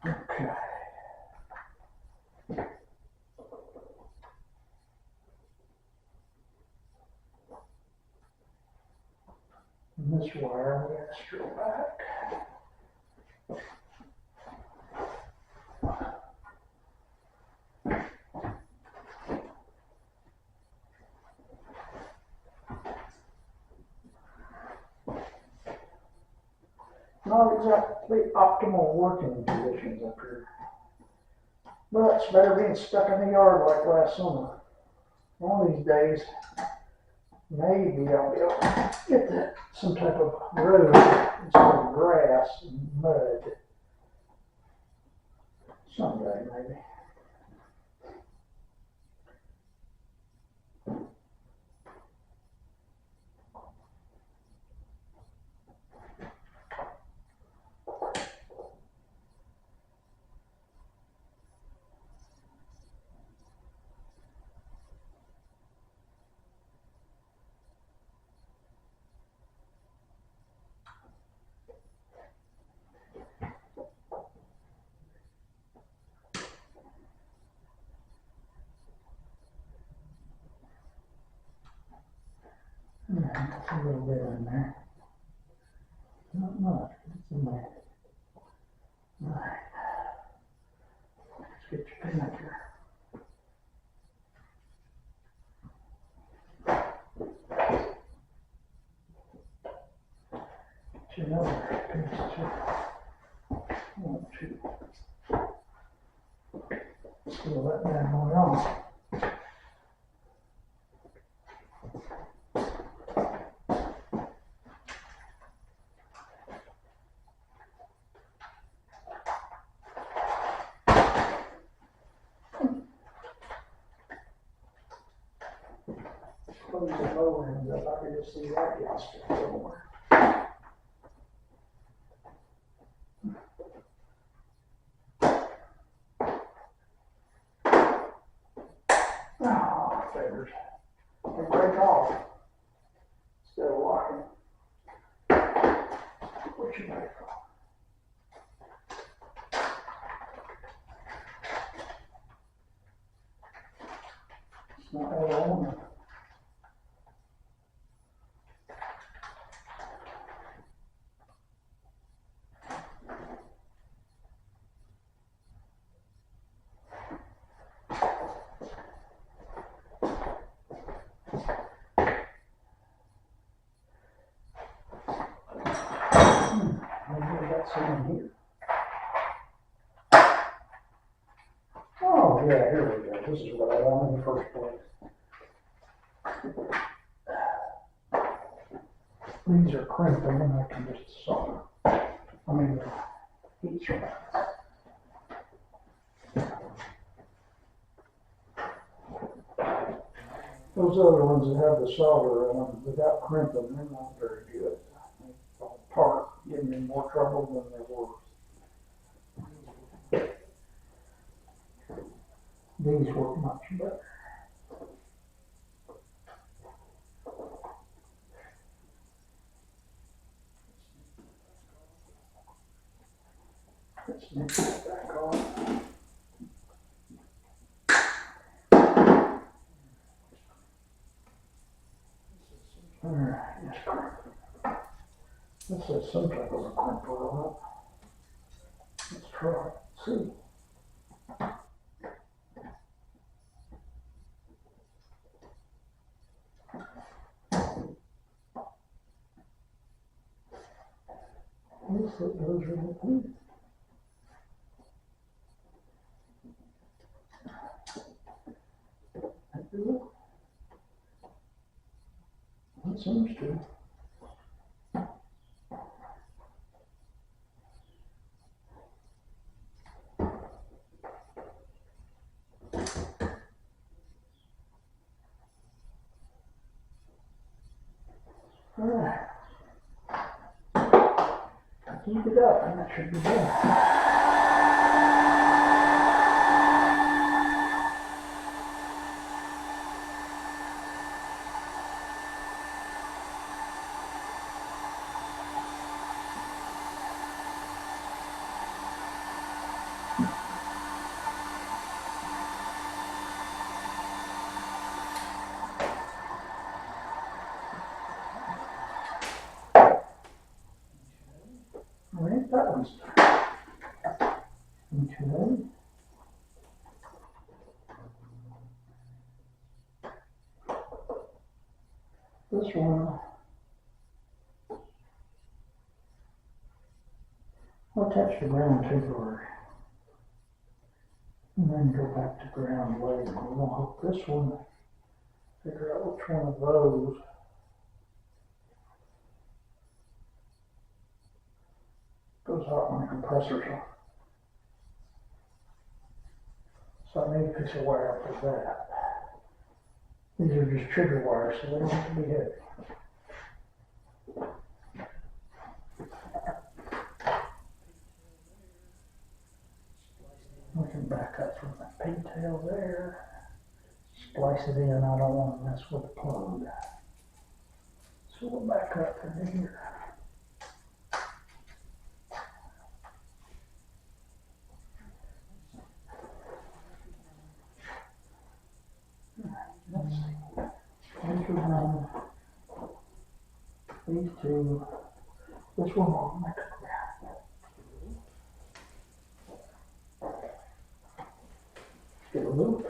Okay. And this wire we got to strip back. Not exactly optimal working conditions up here. But it's better being stuck in the yard like last summer. One of these days, maybe I'll be able to get that some type of road instead of grass and mud. Someday, maybe. That's a little bit in there. Not much, but it's in there. Alright. Let's get your connector. Get you another piece too. 1, 2. Still let that one on. Close the lower end up, I can just see that getting stuck somewhere. Oh, figures. They break off instead of locking. What you break off? It's not that old. in here? Oh, yeah, here we go. This is what I want in the first place. These are crimping and I can just solder. I mean, heat shrink. Those other ones that have the solder in them without crimping, they're not very good. They fall apart, getting in more trouble than they're worth. These work much better. Let's mix it back on. Alright, yes, crimp. This has some type of a crimper on it. Let's try it. See. Yes, it goes really good. That seems to. Alright. Keep it up and that should be done. Alright, that one's done. Okay. This one, I'll touch the ground temporary. And then go back to ground later. We're going to hook this one, figure out which one of those goes out when the compressor's on. So I need a piece of wire for that. These are just trigger wires, so they don't have to be heavy. We can back up from that pigtail there. Splice it in, I don't want to mess with the plug. So we'll back up into here. Let's see. These one, these two, this one will make a ground. Get a loop.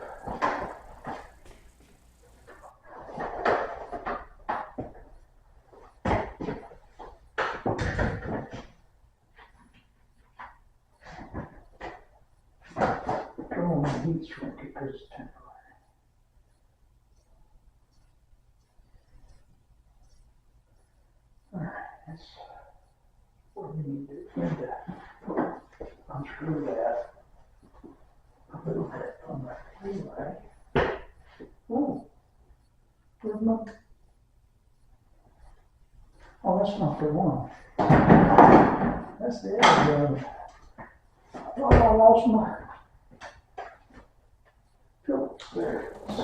Go on the heat shrink it because it's temporary. Alright, that's what we need to unscrew that a little bit from that relay. Oh, where's my? Oh, that's not the one. That's the other one. Oh, I lost my. There it is.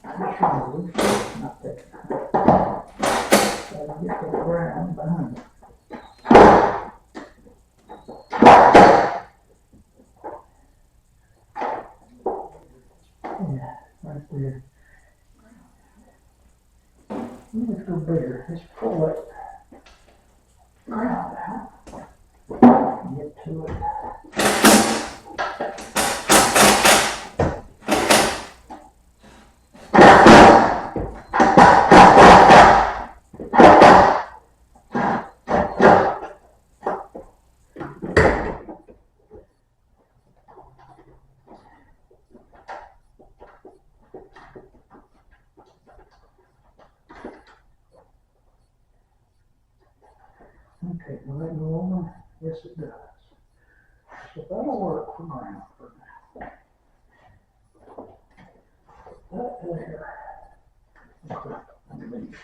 I'm trying to look for it, not that. Gotta get the ground behind it. Yeah, right there. Let's go bigger. Let's pull that ground out. Get to it. Okay, will that go over? Yes, it does. So that'll work for ground for now. That there. Underneath.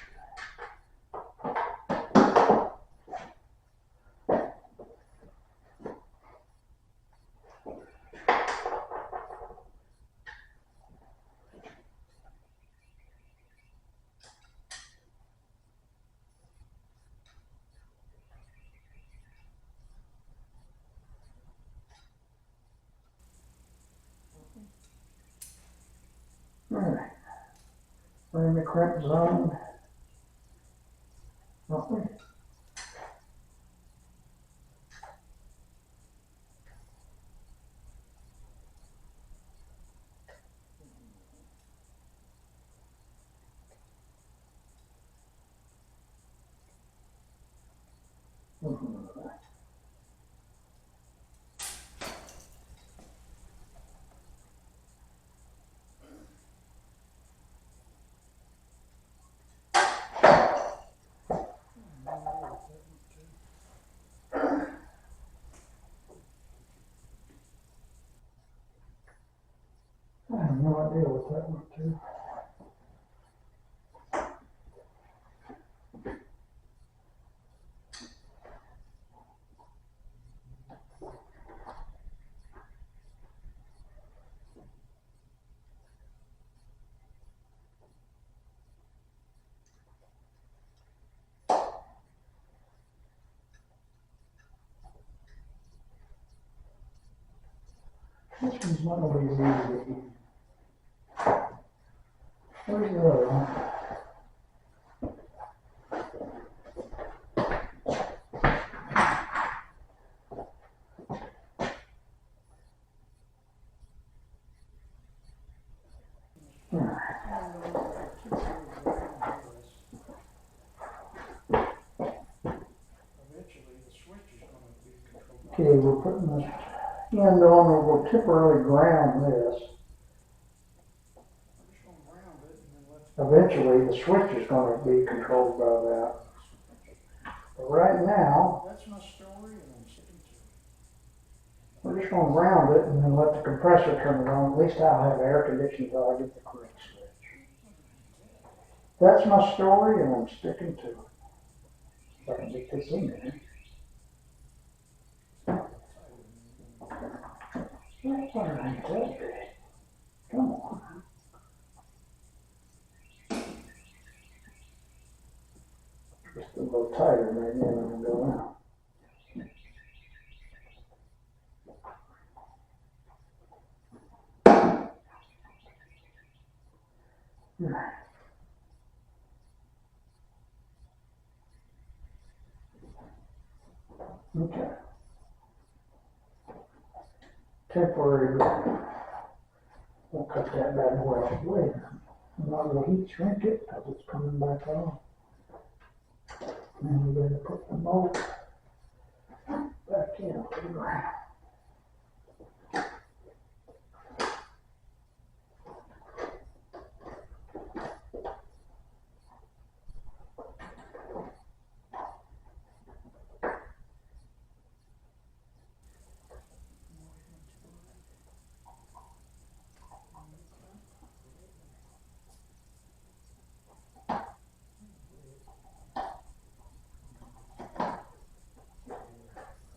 Alright. We're in the crimp zone. Okay. I have no idea what that went to. This one's not gonna be easy to get in. Where's the other one? Okay, we're putting the end on, and we'll temporarily ground this. Eventually, the switch is going to be controlled by that. But right now, That's my story, and I'm sticking to it. we're just going to ground it and then let the compressor turn it on. At least I'll have air conditioning until I get the correct switch. That's my story, and I'm sticking to it. If I can get this in there. That's all right, okay. Come on. Just a little tighter maybe, and then we'll go out. Okay. Temporary ground. We'll cut that bad boy off later. I'm not gonna heat shrink it because it's coming back on. And we're gonna put the mold back in for the ground.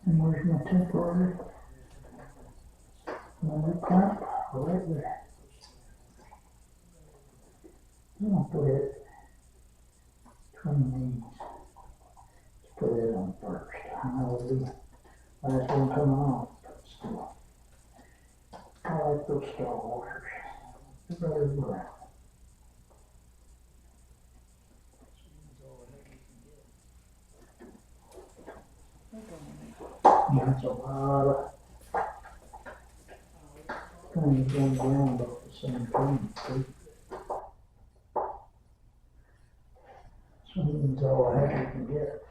And where's my temporary? Another clamp right there. I'm gonna put it between these. Let's put it on first. I know it'll be the last one coming off, but still. I like those Star Wars. They're better than ground. That's a lot of things going around at the same time, too. So means all I have can get.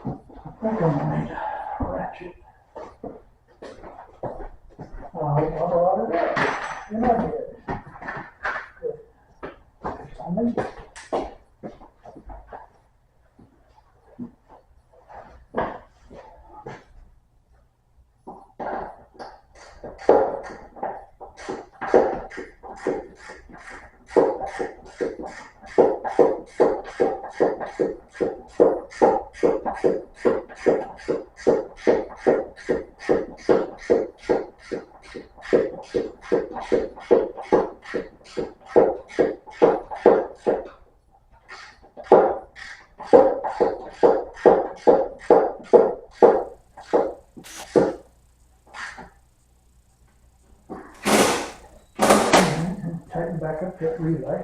I think I'm gonna need a ratchet. Oh, I brought it up. And I did. Good. I need it. And tighten back up that relay.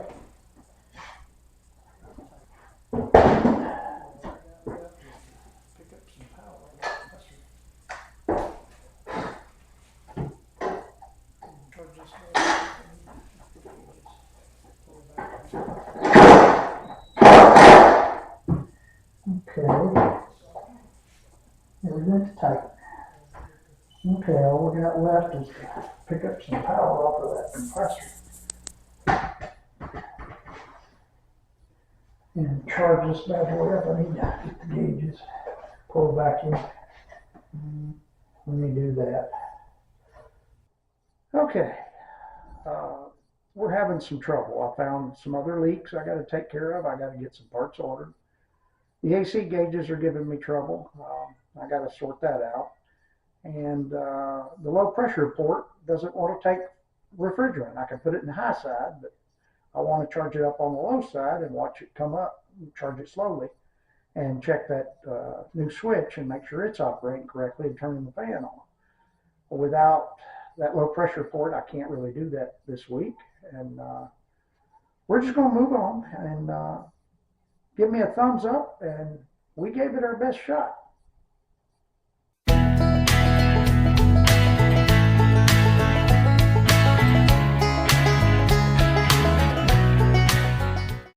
Pick up some power on the compressor. Charge this battery up and pull it back. Okay. Everything's tight. Okay, all we got left is to pick up some power off of that compressor. And charge this bad boy up. I need to get the gauges, pull back in. Let me do that. Okay, we're having some trouble. I found some other leaks I got to take care of. I got to get some parts ordered. The AC gauges are giving me trouble. I got to sort that out. And the low pressure port doesn't want to take refrigerant. I can put it in the high side, but I want to charge it up on the low side and watch it come up, charge it slowly, and check that new switch and make sure it's operating correctly and turning the fan on. Without that low pressure port, I can't really do that this week. And we're just going to move on and give me a thumbs up, and we gave it our best shot.